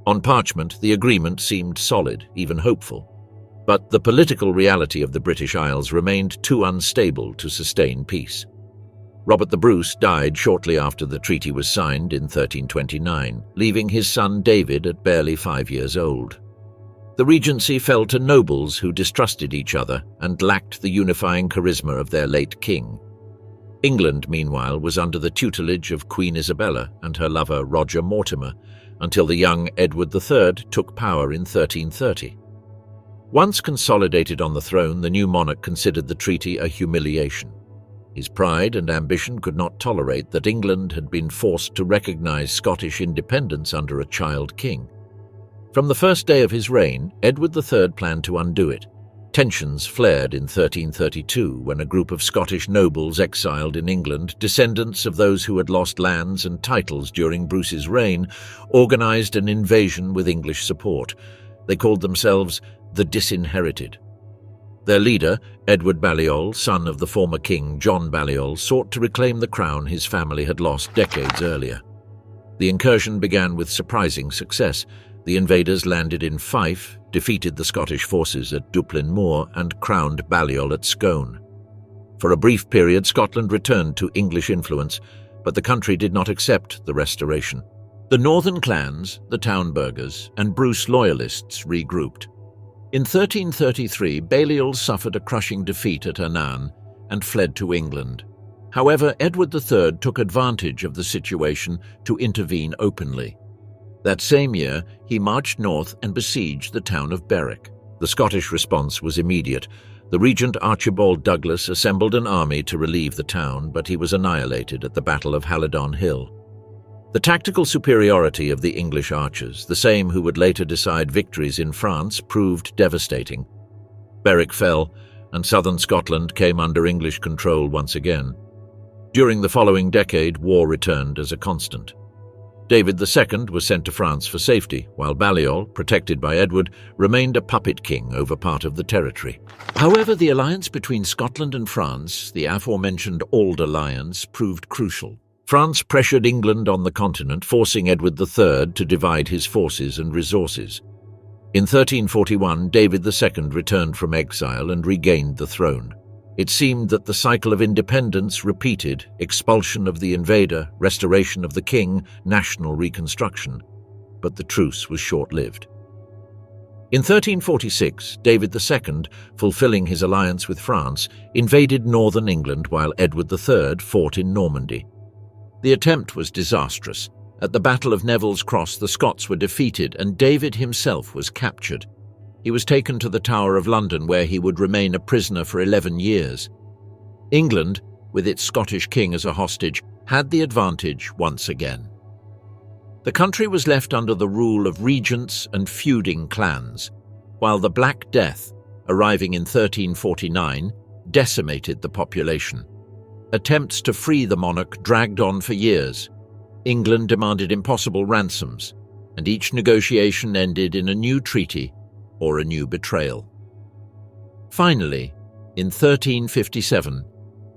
Speaker 1: On parchment, the agreement seemed solid, even hopeful. But the political reality of the British Isles remained too unstable to sustain peace. Robert the Bruce died shortly after the treaty was signed in 1329, leaving his son David at barely 5 years old. The regency fell to nobles who distrusted each other and lacked the unifying charisma of their late king. England, meanwhile, was under the tutelage of Queen Isabella and her lover Roger Mortimer, until the young Edward III took power in 1330. Once consolidated on the throne, the new monarch considered the treaty a humiliation. His pride and ambition could not tolerate that England had been forced to recognize Scottish independence under a child king. From the first day of his reign, Edward III planned to undo it. Tensions flared in 1332 when a group of Scottish nobles exiled in England, descendants of those who had lost lands and titles during Bruce's reign, organized an invasion with English support. They called themselves the Disinherited. Their leader, Edward Balliol, son of the former king John Balliol, sought to reclaim the crown his family had lost decades earlier. The incursion began with surprising success. The invaders landed in Fife, defeated the Scottish forces at Duplin Moor, and crowned Balliol at Scone. For a brief period, Scotland returned to English influence, but the country did not accept the restoration. The northern clans, the town burghers, and Bruce loyalists regrouped. In 1333, Balliol suffered a crushing defeat at Annan and fled to England. However, Edward III took advantage of the situation to intervene openly. That same year, he marched north and besieged the town of Berwick. The Scottish response was immediate. The regent Archibald Douglas assembled an army to relieve the town, but he was annihilated at the Battle of Halidon Hill. The tactical superiority of the English archers, the same who would later decide victories in France, proved devastating. Berwick fell, and southern Scotland came under English control once again. During the following decade, war returned as a constant. David II was sent to France for safety, while Balliol, protected by Edward, remained a puppet king over part of the territory. However, the alliance between Scotland and France, the aforementioned Auld Alliance, proved crucial. France pressured England on the continent, forcing Edward III to divide his forces and resources. In 1341, David II returned from exile and regained the throne. It seemed that the cycle of independence repeated: expulsion of the invader, restoration of the king, national reconstruction. But the truce was short-lived. In 1346, David II, fulfilling his alliance with France, invaded northern England while Edward III fought in Normandy. The attempt was disastrous. At the Battle of Neville's Cross, the Scots were defeated and David himself was captured. He was taken to the Tower of London, where he would remain a prisoner for 11 years. England, with its Scottish king as a hostage, had the advantage once again. The country was left under the rule of regents and feuding clans, while the Black Death, arriving in 1349, decimated the population. Attempts to free the monarch dragged on for years. England demanded impossible ransoms, and each negotiation ended in a new treaty or a new betrayal. Finally, in 1357,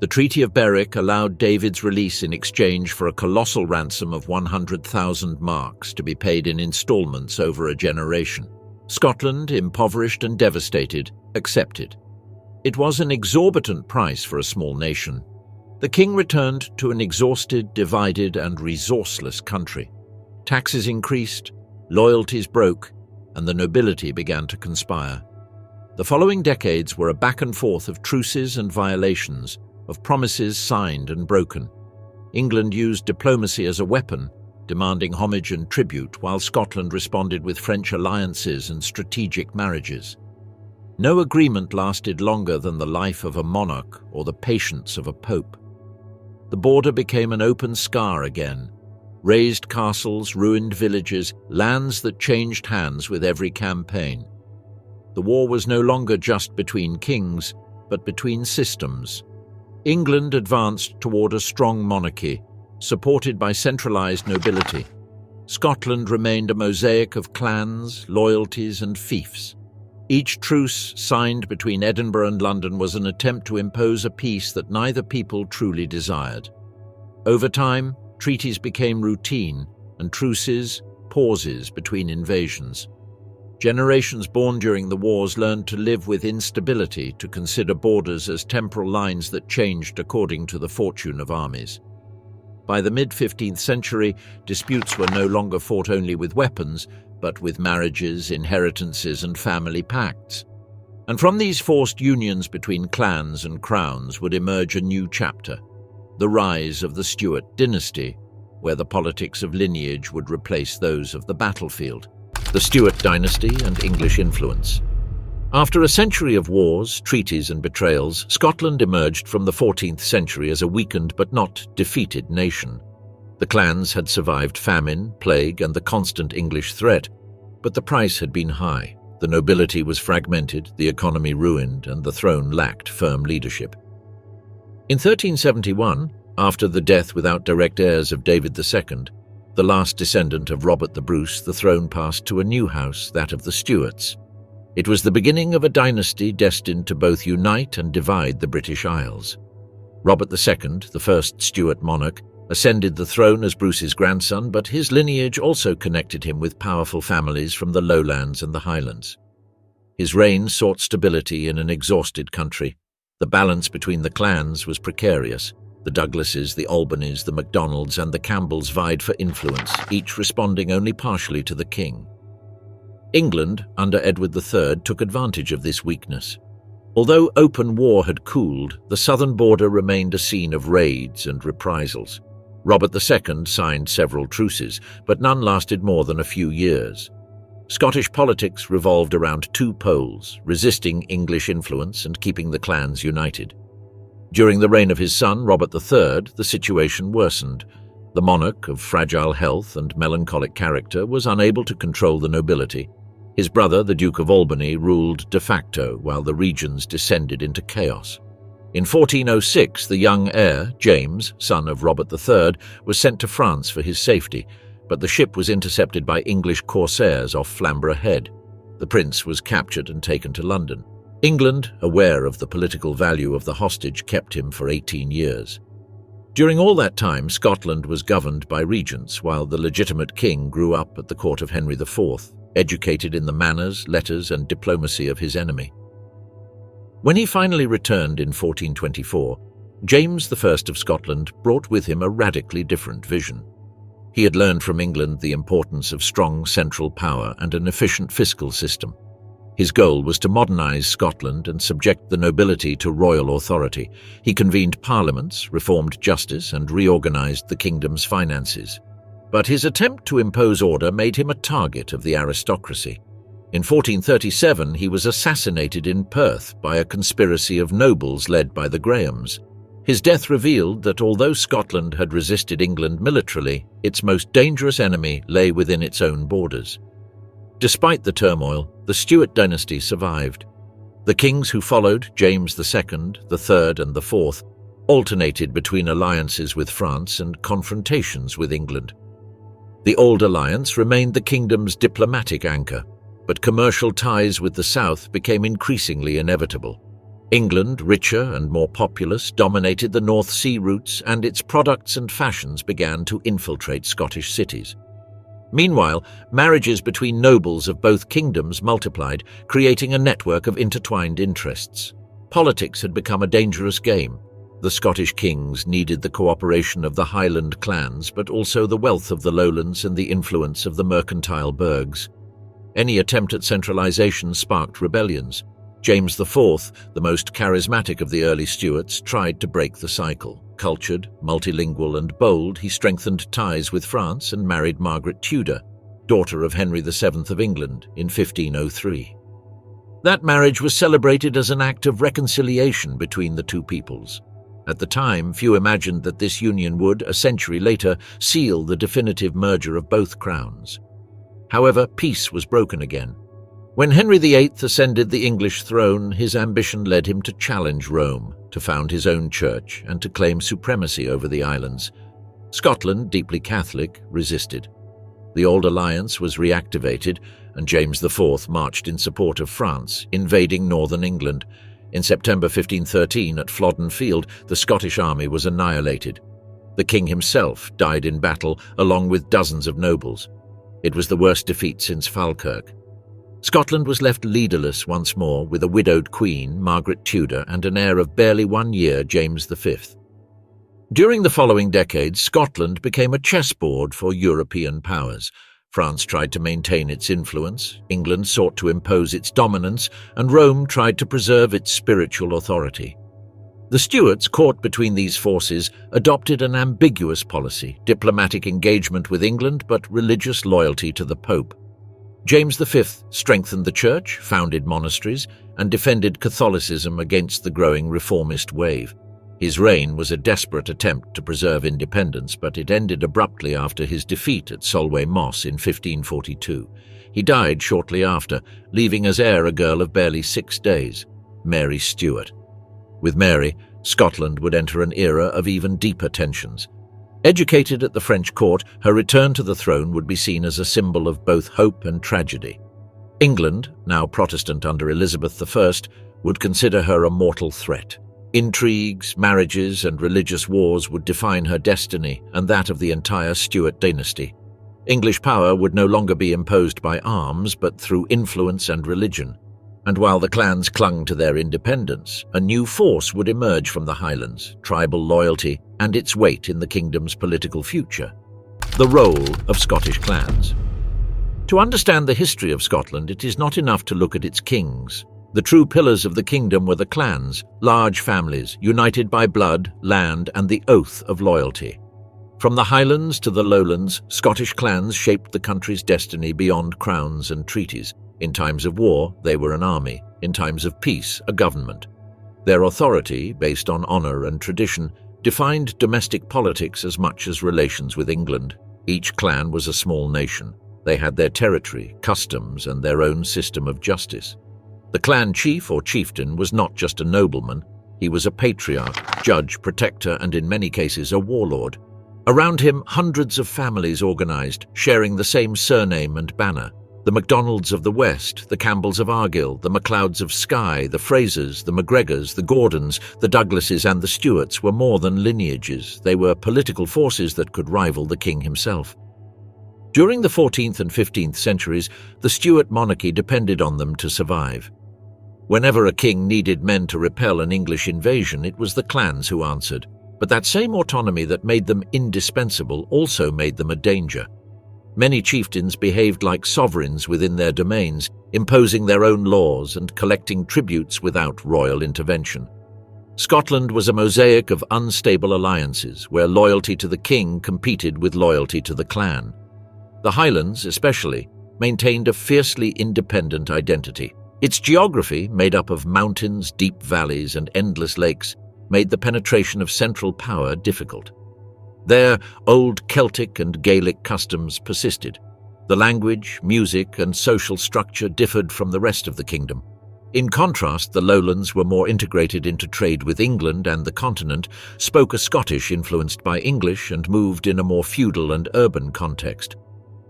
Speaker 1: the Treaty of Berwick allowed David's release in exchange for a colossal ransom of 100,000 marks to be paid in installments over a generation. Scotland, impoverished and devastated, accepted. It was an exorbitant price for a small nation. The king returned to an exhausted, divided, and resourceless country. Taxes increased, loyalties broke, and the nobility began to conspire. The following decades were a back and forth of truces and violations, of promises signed and broken. England used diplomacy as a weapon, demanding homage and tribute, while Scotland responded with French alliances and strategic marriages. No agreement lasted longer than the life of a monarch or the patience of a pope. The border became an open scar again. Razed castles, ruined villages, lands that changed hands with every campaign. The war was no longer just between kings, but between systems. England advanced toward a strong monarchy, supported by centralized nobility. Scotland remained a mosaic of clans, loyalties, and fiefs. Each truce signed between Edinburgh and London was an attempt to impose a peace that neither people truly desired. Over time, treaties became routine, and truces, pauses between invasions. Generations born during the wars learned to live with instability, to consider borders as temporal lines that changed according to the fortune of armies. By the mid-15th century, disputes were no longer fought only with weapons, but with marriages, inheritances, and family pacts. And from these forced unions between clans and crowns would emerge a new chapter, the rise of the Stuart dynasty, where the politics of lineage would replace those of the battlefield. The Stuart dynasty and English influence. After a century of wars, treaties and betrayals, Scotland emerged from the 14th century as a weakened but not defeated nation. The clans had survived famine, plague, and the constant English threat, but the price had been high. The nobility was fragmented, the economy ruined, and the throne lacked firm leadership. In 1371, after the death without direct heirs of David II, the last descendant of Robert the Bruce, the throne passed to a new house, that of the Stuarts. It was the beginning of a dynasty destined to both unite and divide the British Isles. Robert II, the first Stuart monarch, ascended the throne as Bruce's grandson, but his lineage also connected him with powerful families from the lowlands and the highlands. His reign sought stability in an exhausted country. The balance between the clans was precarious. The Douglases, the Albanys, the MacDonalds, and the Campbells vied for influence, each responding only partially to the king. England, under Edward III, took advantage of this weakness. Although open war had cooled, the southern border remained a scene of raids and reprisals. Robert II signed several truces, but none lasted more than a few years. Scottish politics revolved around two poles, resisting English influence and keeping the clans united. During the reign of his son, Robert III, the situation worsened. The monarch, of fragile health and melancholic character, was unable to control the nobility. His brother, the Duke of Albany, ruled de facto, while the regions descended into chaos. In 1406, the young heir, James, son of Robert III, was sent to France for his safety, but the ship was intercepted by English corsairs off Flamborough Head. The prince was captured and taken to London. England, aware of the political value of the hostage, kept him for 18 years. During all that time, Scotland was governed by regents, while the legitimate king grew up at the court of Henry IV, educated in the manners, letters, and diplomacy of his enemy. When he finally returned in 1424, James I of Scotland brought with him a radically different vision. He had learned from England the importance of strong central power and an efficient fiscal system. His goal was to modernize Scotland and subject the nobility to royal authority. He convened parliaments, reformed justice, and reorganized the kingdom's finances. But his attempt to impose order made him a target of the aristocracy. In 1437, he was assassinated in Perth by a conspiracy of nobles led by the Grahams. His death revealed that although Scotland had resisted England militarily, its most dangerous enemy lay within its own borders. Despite the turmoil, the Stuart dynasty survived. The kings who followed, James II, the Third, and the Fourth, alternated between alliances with France and confrontations with England. The Old Alliance remained the kingdom's diplomatic anchor, but commercial ties with the South became increasingly inevitable. England, richer and more populous, dominated the North Sea routes, and its products and fashions began to infiltrate Scottish cities. Meanwhile, marriages between nobles of both kingdoms multiplied, creating a network of intertwined interests. Politics had become a dangerous game. The Scottish kings needed the cooperation of the Highland clans, but also the wealth of the lowlands and the influence of the mercantile burghs. Any attempt at centralization sparked rebellions. James IV, the most charismatic of the early Stuarts, tried to break the cycle. Cultured, multilingual, and bold, he strengthened ties with France and married Margaret Tudor, daughter of Henry VII of England, in 1503. That marriage was celebrated as an act of reconciliation between the two peoples. At the time, few imagined that this union would, a century later, seal the definitive merger of both crowns. However, peace was broken again. When Henry VIII ascended the English throne, his ambition led him to challenge Rome, to found his own church, and to claim supremacy over the islands. Scotland, deeply Catholic, resisted. The Old Alliance was reactivated, and James IV marched in support of France, invading northern England. In September 1513, at Flodden Field, the Scottish army was annihilated. The king himself died in battle, along with dozens of nobles. It was the worst defeat since Falkirk. Scotland was left leaderless once more, with a widowed queen, Margaret Tudor, and an heir of barely 1 year, James V. During the following decades, Scotland became a chessboard for European powers. France tried to maintain its influence, England sought to impose its dominance, and Rome tried to preserve its spiritual authority. The Stuarts, caught between these forces, adopted an ambiguous policy: diplomatic engagement with England but religious loyalty to the Pope. James V strengthened the Church, founded monasteries, and defended Catholicism against the growing reformist wave. His reign was a desperate attempt to preserve independence, but it ended abruptly after his defeat at Solway Moss in 1542. He died shortly after, leaving as heir a girl of barely 6 days, Mary Stuart. With Mary, Scotland would enter an era of even deeper tensions. Educated at the French court, her return to the throne would be seen as a symbol of both hope and tragedy. England, now Protestant under Elizabeth I, would consider her a mortal threat. Intrigues, marriages, and religious wars would define her destiny and that of the entire Stuart dynasty. English power would no longer be imposed by arms, but through influence and religion. And while the clans clung to their independence, a new force would emerge from the Highlands: tribal loyalty and its weight in the kingdom's political future. The role of Scottish clans. To understand the history of Scotland, it is not enough to look at its kings. The true pillars of the kingdom were the clans, large families, united by blood, land, and the oath of loyalty. From the Highlands to the Lowlands, Scottish clans shaped the country's destiny beyond crowns and treaties. In times of war, they were an army. In times of peace, a government. Their authority, based on honour and tradition, defined domestic politics as much as relations with England. Each clan was a small nation. They had their territory, customs, and their own system of justice. The clan chief or chieftain was not just a nobleman. He was a patriarch, judge, protector, and in many cases a warlord. Around him, hundreds of families organised, sharing the same surname and banner. The MacDonalds of the West, the Campbells of Argyll, the MacLeods of Skye, the Frasers, the MacGregors, the Gordons, the Douglases, and the Stuarts were more than lineages. They were political forces that could rival the king himself. During the 14th and 15th centuries, the Stuart monarchy depended on them to survive. Whenever a king needed men to repel an English invasion, it was the clans who answered. But that same autonomy that made them indispensable also made them a danger. Many chieftains behaved like sovereigns within their domains, imposing their own laws and collecting tributes without royal intervention. Scotland was a mosaic of unstable alliances, where loyalty to the king competed with loyalty to the clan. The Highlands, especially, maintained a fiercely independent identity. Its geography, made up of mountains, deep valleys, and endless lakes, made the penetration of central power difficult. There, old Celtic and Gaelic customs persisted. The language, music, and social structure differed from the rest of the kingdom. In contrast, the Lowlands were more integrated into trade with England, and the continent spoke a Scottish influenced by English and moved in a more feudal and urban context.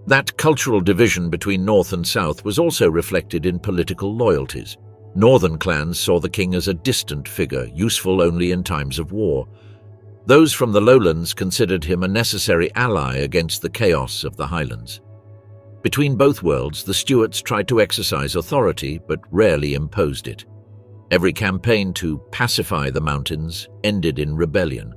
Speaker 1: That cultural division between North and South was also reflected in political loyalties. Northern clans saw the king as a distant figure, useful only in times of war. Those from the Lowlands considered him a necessary ally against the chaos of the Highlands. Between both worlds, the Stuarts tried to exercise authority, but rarely imposed it. Every campaign to pacify the mountains ended in rebellion.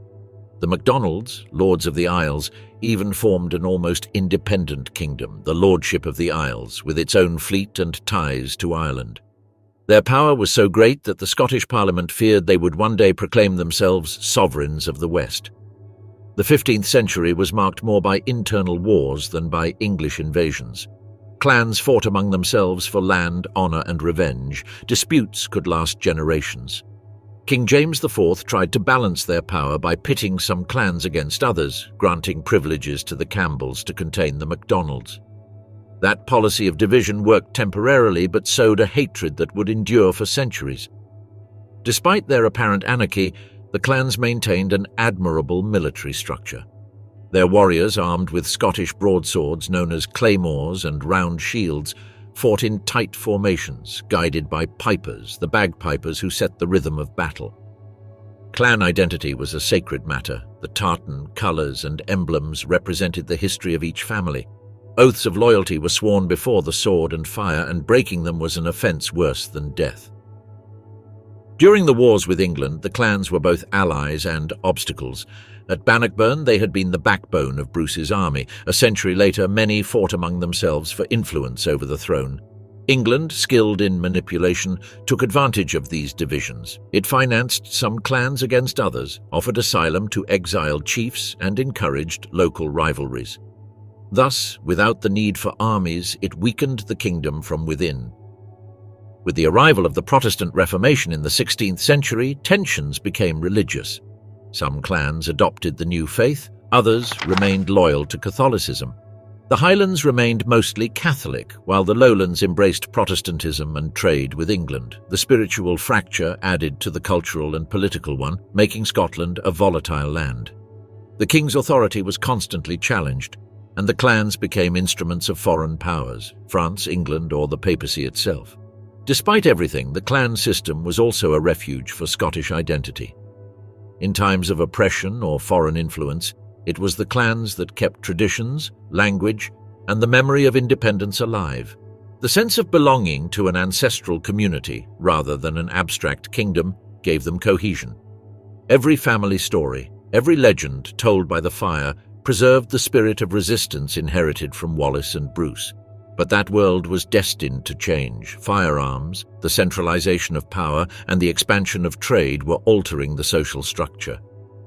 Speaker 1: The MacDonalds, Lords of the Isles, even formed an almost independent kingdom, the Lordship of the Isles, with its own fleet and ties to Ireland. Their power was so great that the Scottish Parliament feared they would one day proclaim themselves sovereigns of the West. The 15th century was marked more by internal wars than by English invasions. Clans fought among themselves for land, honour, and revenge. Disputes could last generations. King James IV tried to balance their power by pitting some clans against others, granting privileges to the Campbells to contain the MacDonalds. That policy of division worked temporarily, but sowed a hatred that would endure for centuries. Despite their apparent anarchy, the clans maintained an admirable military structure. Their warriors, armed with Scottish broadswords known as claymores and round shields, fought in tight formations, guided by pipers, the bagpipers who set the rhythm of battle. Clan identity was a sacred matter. The tartan, colours, and emblems represented the history of each family. Oaths of loyalty were sworn before the sword and fire, and breaking them was an offence worse than death. During the wars with England, the clans were both allies and obstacles. At Bannockburn, they had been the backbone of Bruce's army. A century later, many fought among themselves for influence over the throne. England, skilled in manipulation, took advantage of these divisions. It financed some clans against others, offered asylum to exiled chiefs, and encouraged local rivalries. Thus, without the need for armies, it weakened the kingdom from within. With the arrival of the Protestant Reformation in the 16th century, tensions became religious. Some clans adopted the new faith, others remained loyal to Catholicism. The Highlands remained mostly Catholic, while the Lowlands embraced Protestantism and trade with England. The spiritual fracture added to the cultural and political one, making Scotland a volatile land. The king's authority was constantly challenged, and the clans became instruments of foreign powers, France, England, or the papacy itself. Despite everything, the clan system was also a refuge for Scottish identity. In times of oppression or foreign influence, it was the clans that kept traditions, language, and the memory of independence alive. The sense of belonging to an ancestral community, rather than an abstract kingdom, gave them cohesion. Every family story, every legend told by the fire, preserved the spirit of resistance inherited from Wallace and Bruce. But that world was destined to change. Firearms, the centralization of power, and the expansion of trade were altering the social structure.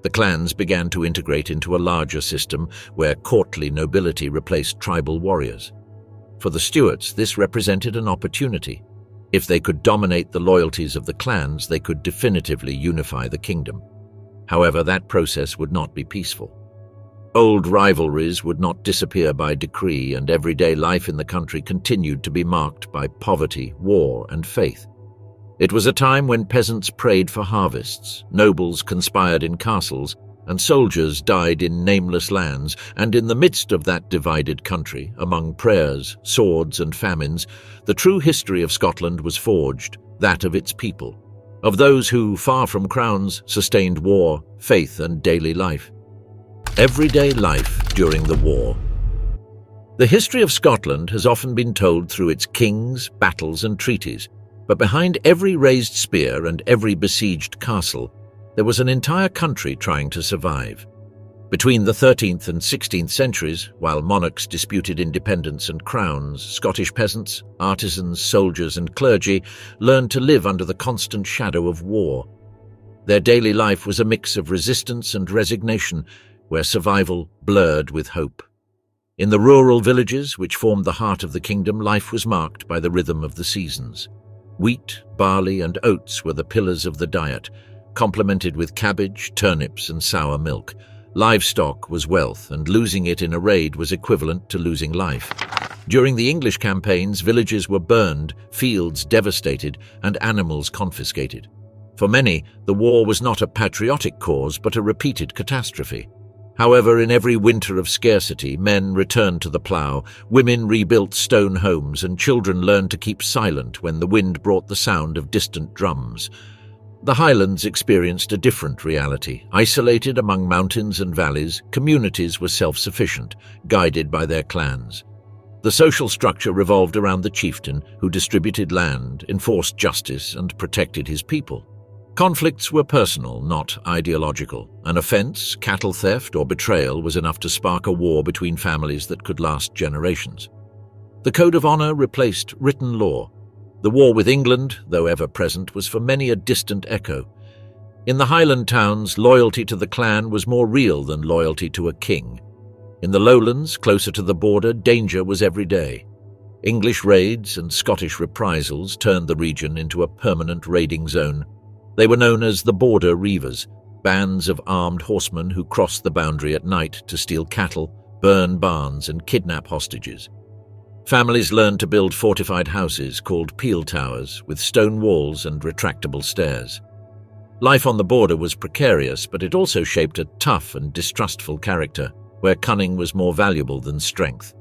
Speaker 1: The clans began to integrate into a larger system where courtly nobility replaced tribal warriors. For the Stuarts, this represented an opportunity. If they could dominate the loyalties of the clans, they could definitively unify the kingdom. However, that process would not be peaceful. Old rivalries would not disappear by decree, and everyday life in the country continued to be marked by poverty, war, and faith. It was a time when peasants prayed for harvests, nobles conspired in castles, and soldiers died in nameless lands, and in the midst of that divided country, among prayers, swords, and famines, the true history of Scotland was forged, that of its people, of those who, far from crowns, sustained war, faith, and daily life. Everyday life during the war. The history of Scotland has often been told through its kings, battles, and treaties, but behind every raised spear and every besieged castle, there was an entire country trying to survive. Between the 13th and 16th centuries, while monarchs disputed independence and crowns, Scottish peasants, artisans, soldiers, and clergy learned to live under the constant shadow of war. Their daily life was a mix of resistance and resignation, where survival blurred with hope. In the rural villages, which formed the heart of the kingdom, life was marked by the rhythm of the seasons. Wheat, barley, and oats were the pillars of the diet, complemented with cabbage, turnips, and sour milk. Livestock was wealth, and losing it in a raid was equivalent to losing life. During the English campaigns, villages were burned, fields devastated, and animals confiscated. For many, the war was not a patriotic cause, but a repeated catastrophe. However, in every winter of scarcity, men returned to the plough, women rebuilt stone homes, and children learned to keep silent when the wind brought the sound of distant drums. The Highlands experienced a different reality. Isolated among mountains and valleys, communities were self-sufficient, guided by their clans. The social structure revolved around the chieftain, who distributed land, enforced justice, and protected his people. Conflicts were personal, not ideological. An offense, cattle theft, or betrayal was enough to spark a war between families that could last generations. The code of honor replaced written law. The war with England, though ever present, was for many a distant echo. In the Highland towns, loyalty to the clan was more real than loyalty to a king. In the lowlands, closer to the border, danger was every day. English raids and Scottish reprisals turned the region into a permanent raiding zone. They were known as the border reivers, bands of armed horsemen who crossed the boundary at night to steal cattle, burn barns, and kidnap hostages. Families learned to build fortified houses called peel towers with stone walls and retractable stairs. Life on the border was precarious, but it also shaped a tough and distrustful character, where cunning was more valuable than strength.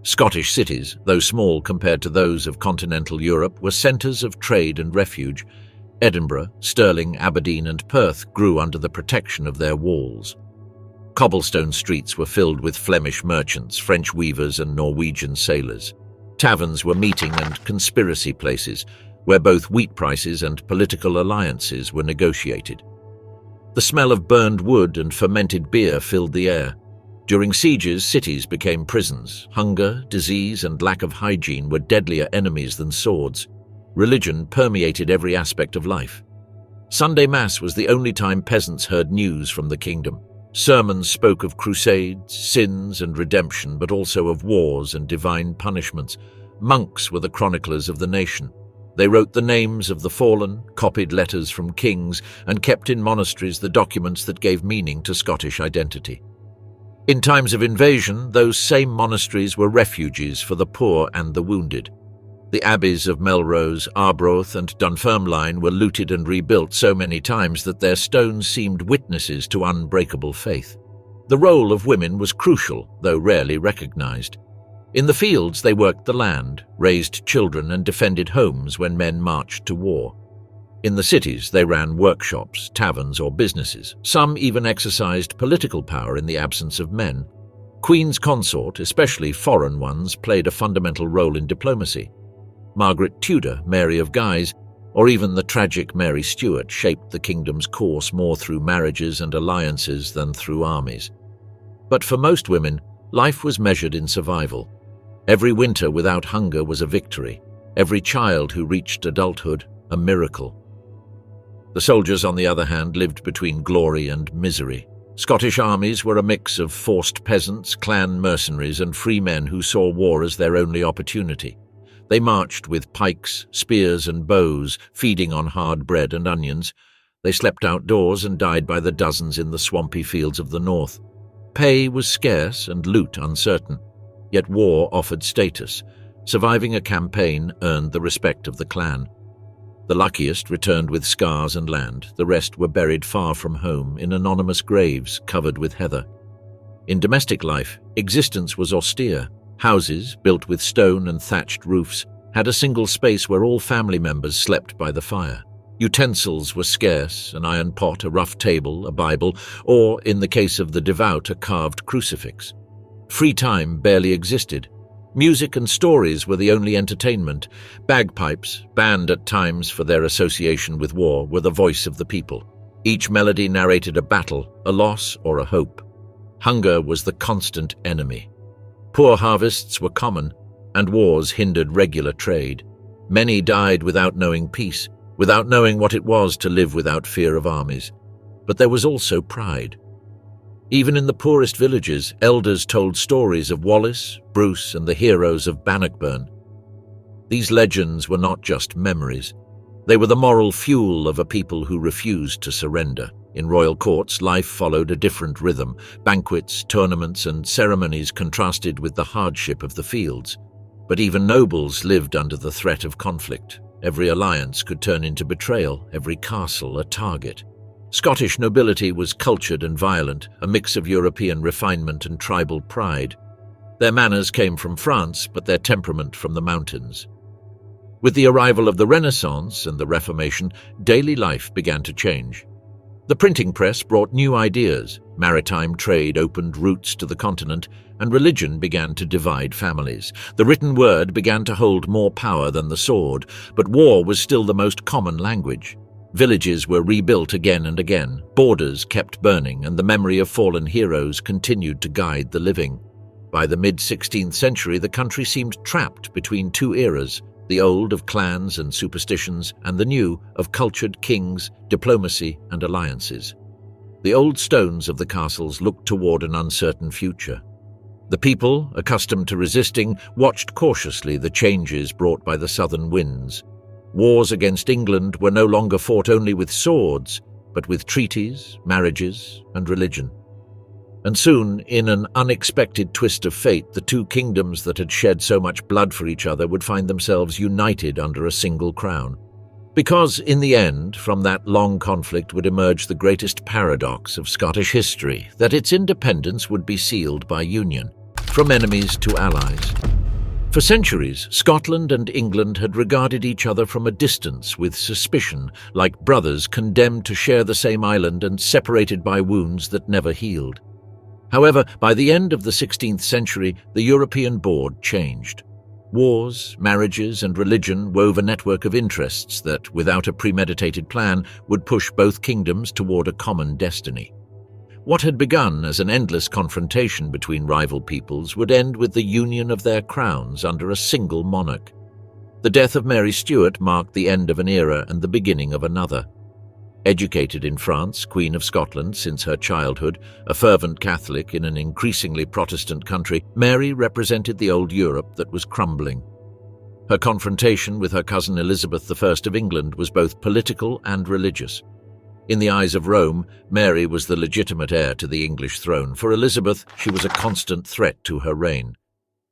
Speaker 1: Scottish cities, though small compared to those of continental Europe, were centres of trade and refuge. Edinburgh, Stirling, Aberdeen, and Perth grew under the protection of their walls. Cobblestone streets were filled with Flemish merchants, French weavers, and Norwegian sailors. Taverns were meeting and conspiracy places, where both wheat prices and political alliances were negotiated. The smell of burned wood and fermented beer filled the air. During sieges, cities became prisons. Hunger, disease, and lack of hygiene were deadlier enemies than swords. Religion permeated every aspect of life. Sunday Mass was the only time peasants heard news from the kingdom. Sermons spoke of crusades, sins, and redemption, but also of wars and divine punishments. Monks were the chroniclers of the nation. They wrote the names of the fallen, copied letters from kings, and kept in monasteries the documents that gave meaning to Scottish identity. In times of invasion, those same monasteries were refuges for the poor and the wounded. The abbeys of Melrose, Arbroath, and Dunfermline were looted and rebuilt so many times that their stones seemed witnesses to unbreakable faith. The role of women was crucial, though rarely recognized. In the fields, they worked the land, raised children, and defended homes when men marched to war. In the cities, they ran workshops, taverns, or businesses. Some even exercised political power in the absence of men. Queens consort, especially foreign ones, played a fundamental role in diplomacy. Margaret Tudor, Mary of Guise, or even the tragic Mary Stuart shaped the kingdom's course more through marriages and alliances than through armies. But for most women, life was measured in survival. Every winter without hunger was a victory. Every child who reached adulthood, a miracle. The soldiers, on the other hand, lived between glory and misery. Scottish armies were a mix of forced peasants, clan mercenaries, and free men who saw war as their only opportunity. They marched with pikes, spears, and bows, feeding on hard bread and onions. They slept outdoors and died by the dozens in the swampy fields of the north. Pay was scarce and loot uncertain, yet war offered status. Surviving a campaign earned the respect of the clan. The luckiest returned with scars and land. The rest were buried far from home in anonymous graves covered with heather. In domestic life, existence was austere. Houses, built with stone and thatched roofs, had a single space where all family members slept by the fire. Utensils were scarce, an iron pot, a rough table, a Bible, or, in the case of the devout, a carved crucifix. Free time barely existed. Music and stories were the only entertainment. Bagpipes, banned at times for their association with war, were the voice of the people. Each melody narrated a battle, a loss, or a hope. Hunger was the constant enemy. Poor harvests were common, and wars hindered regular trade. Many died without knowing peace, without knowing what it was to live without fear of armies. But there was also pride. Even in the poorest villages, elders told stories of Wallace, Bruce, and the heroes of Bannockburn. These legends were not just memories. They were the moral fuel of a people who refused to surrender. In royal courts, life followed a different rhythm. Banquets, tournaments, and ceremonies contrasted with the hardship of the fields. But even nobles lived under the threat of conflict. Every alliance could turn into betrayal, every castle a target. Scottish nobility was cultured and violent, a mix of European refinement and tribal pride. Their manners came from France, but their temperament from the mountains. With the arrival of the Renaissance and the Reformation, daily life began to change. The printing press brought new ideas, maritime trade opened routes to the continent, and religion began to divide families. The written word began to hold more power than the sword, but war was still the most common language. Villages were rebuilt again and again, borders kept burning, and the memory of fallen heroes continued to guide the living. By the mid-16th century, the country seemed trapped between two eras, the old of clans and superstitions, and the new of cultured kings, diplomacy, and alliances. The old stones of the castles looked toward an uncertain future. The people, accustomed to resisting, watched cautiously the changes brought by the southern winds. Wars against England were no longer fought only with swords, but with treaties, marriages, and religion. And soon, in an unexpected twist of fate, the two kingdoms that had shed so much blood for each other would find themselves united under a single crown. Because, in the end, from that long conflict would emerge the greatest paradox of Scottish history, that its independence would be sealed by union, from enemies to allies. For centuries, Scotland and England had regarded each other from a distance with suspicion, like brothers condemned to share the same island and separated by wounds that never healed. However, by the end of the 16th century, the European board changed. Wars, marriages, and religion wove a network of interests that, without a premeditated plan, would push both kingdoms toward a common destiny. What had begun as an endless confrontation between rival peoples would end with the union of their crowns under a single monarch. The death of Mary Stuart marked the end of an era and the beginning of another. Educated in France, Queen of Scotland since her childhood, a fervent Catholic in an increasingly Protestant country, Mary represented the old Europe that was crumbling. Her confrontation with her cousin Elizabeth I of England was both political and religious. In the eyes of Rome, Mary was the legitimate heir to the English throne. For Elizabeth, she was a constant threat to her reign.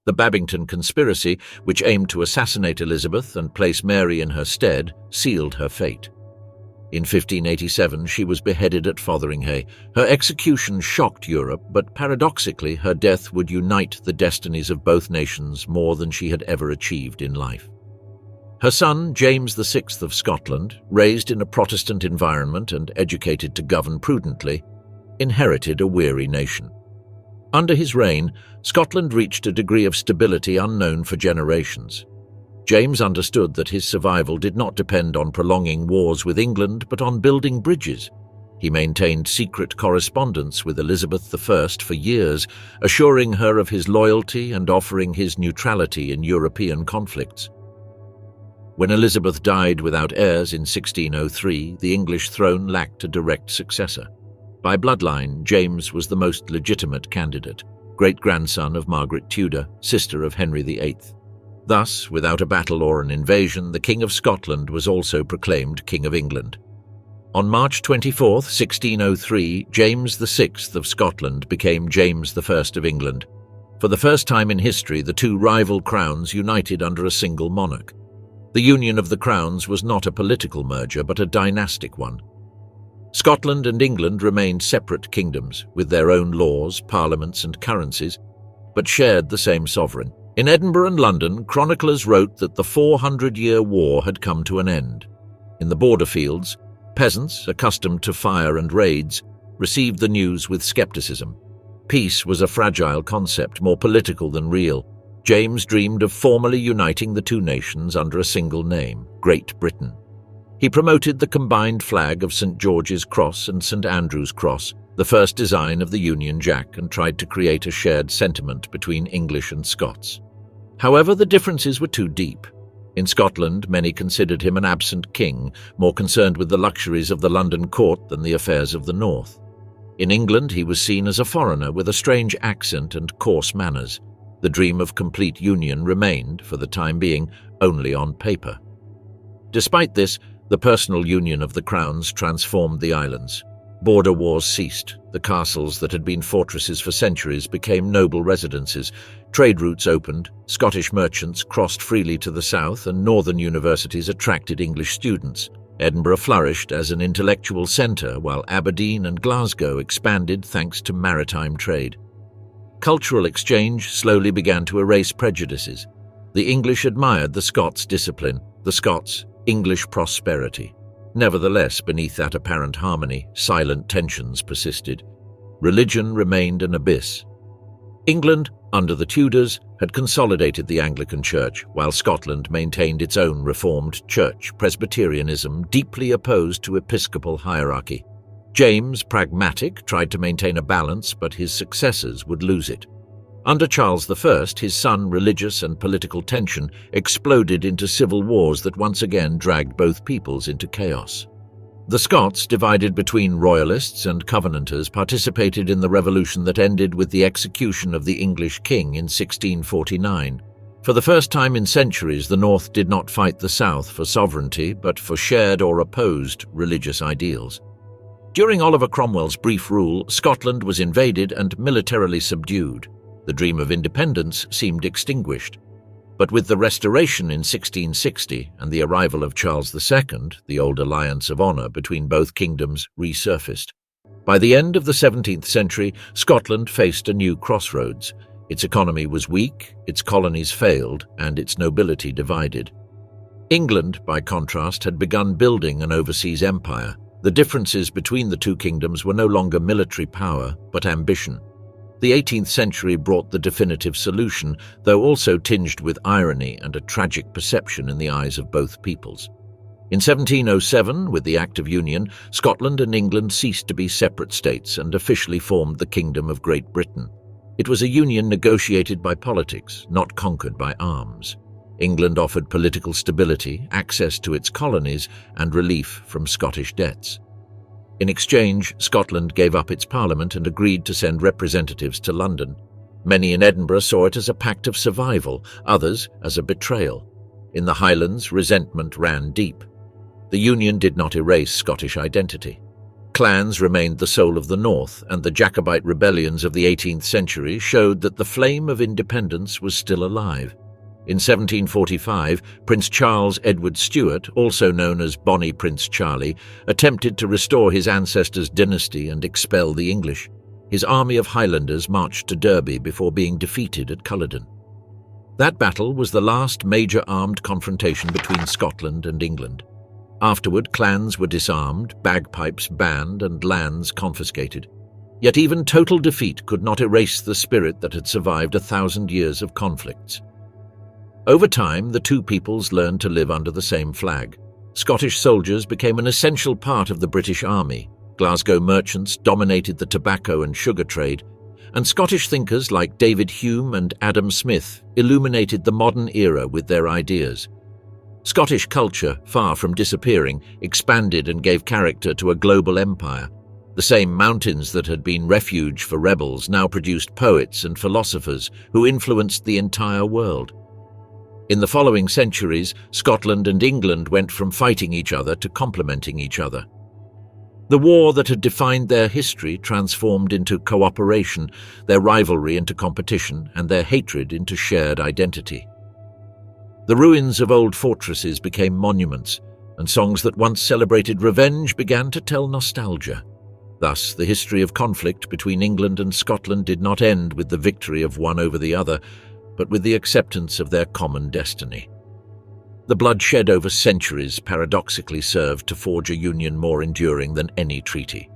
Speaker 1: The Babington conspiracy, which aimed to assassinate Elizabeth and place Mary in her stead, sealed her fate. In 1587, she was beheaded at Fotheringhay. Her execution shocked Europe, but paradoxically, her death would unite the destinies of both nations more than she had ever achieved in life. Her son, James VI of Scotland, raised in a Protestant environment and educated to govern prudently, inherited a weary nation. Under his reign, Scotland reached a degree of stability unknown for generations. James understood that his survival did not depend on prolonging wars with England, but on building bridges. He maintained secret correspondence with Elizabeth I for years, assuring her of his loyalty and offering his neutrality in European conflicts. When Elizabeth died without heirs in 1603, the English throne lacked a direct successor. By bloodline, James was the most legitimate candidate, great-grandson of Margaret Tudor, sister of Henry VIII. Thus, without a battle or an invasion, the King of Scotland was also proclaimed King of England. On March 24, 1603, James VI of Scotland became James I of England. For the first time in history, the two rival crowns united under a single monarch. The union of the crowns was not a political merger, but a dynastic one. Scotland and England remained separate kingdoms, with their own laws, parliaments, and currencies, but shared the same sovereign. In Edinburgh and London, chroniclers wrote that the 400-year war had come to an end. In the border fields, peasants, accustomed to fire and raids, received the news with skepticism. Peace was a fragile concept, more political than real. James dreamed of formally uniting the two nations under a single name, Great Britain. He promoted the combined flag of St. George's Cross and St. Andrew's Cross, the first design of the Union Jack, and tried to create a shared sentiment between English and Scots. However, the differences were too deep. In Scotland, many considered him an absent king, more concerned with the luxuries of the London court than the affairs of the north. In England, he was seen as a foreigner with a strange accent and coarse manners. The dream of complete union remained, for the time being, only on paper. Despite this, the personal union of the crowns transformed the islands. Border wars ceased. The castles that had been fortresses for centuries became noble residences. Trade routes opened, Scottish merchants crossed freely to the south, and northern universities attracted English students. Edinburgh flourished as an intellectual centre, while Aberdeen and Glasgow expanded thanks to maritime trade. Cultural exchange slowly began to erase prejudices. The English admired the Scots' discipline, the Scots' English prosperity. Nevertheless, beneath that apparent harmony, silent tensions persisted. Religion remained an abyss. England, under the Tudors, had consolidated the Anglican Church, while Scotland maintained its own Reformed Church, Presbyterianism deeply opposed to episcopal hierarchy. James, pragmatic, tried to maintain a balance, but his successors would lose it. Under Charles I, his son, religious and political tension exploded into civil wars that once again dragged both peoples into chaos. The Scots, divided between royalists and Covenanters, participated in the revolution that ended with the execution of the English king in 1649. For the first time in centuries, the North did not fight the South for sovereignty, but for shared or opposed religious ideals. During Oliver Cromwell's brief rule, Scotland was invaded and militarily subdued. The dream of independence seemed extinguished. But with the Restoration in 1660 and the arrival of Charles II, the old alliance of honour between both kingdoms resurfaced. By the end of the 17th century, Scotland faced a new crossroads. Its economy was weak, its colonies failed, and its nobility divided. England, by contrast, had begun building an overseas empire. The differences between the two kingdoms were no longer military power, but ambition. The 18th century brought the definitive solution, though also tinged with irony and a tragic perception in the eyes of both peoples. In 1707, with the Act of Union, Scotland and England ceased to be separate states and officially formed the Kingdom of Great Britain. It was a union negotiated by politics, not conquered by arms. England offered political stability, access to its colonies, and relief from Scottish debts. In exchange, Scotland gave up its parliament and agreed to send representatives to London. Many in Edinburgh saw it as a pact of survival, others as a betrayal. In the Highlands, resentment ran deep. The Union did not erase Scottish identity. Clans remained the soul of the North, and the Jacobite rebellions of the 18th century showed that the flame of independence was still alive. In 1745, Prince Charles Edward Stuart, also known as Bonnie Prince Charlie, attempted to restore his ancestors' dynasty and expel the English. His army of Highlanders marched to Derby before being defeated at Culloden. That battle was the last major armed confrontation between Scotland and England. Afterward, clans were disarmed, bagpipes banned, and lands confiscated. Yet even total defeat could not erase the spirit that had survived 1,000 years of conflicts. Over time, the two peoples learned to live under the same flag. Scottish soldiers became an essential part of the British Army. Glasgow merchants dominated the tobacco and sugar trade, and Scottish thinkers like David Hume and Adam Smith illuminated the modern era with their ideas. Scottish culture, far from disappearing, expanded and gave character to a global empire. The same mountains that had been refuge for rebels now produced poets and philosophers who influenced the entire world. In the following centuries, Scotland and England went from fighting each other to complementing each other. The war that had defined their history transformed into cooperation, their rivalry into competition, and their hatred into shared identity. The ruins of old fortresses became monuments, and songs that once celebrated revenge began to tell nostalgia. Thus, the history of conflict between England and Scotland did not end with the victory of one over the other, but with the acceptance of their common destiny. The bloodshed over centuries paradoxically served to forge a union more enduring than any treaty.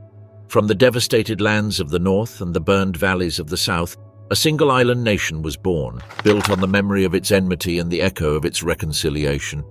Speaker 1: From the devastated lands of the north and the burned valleys of the south, a single island nation was born, built on the memory of its enmity and the echo of its reconciliation.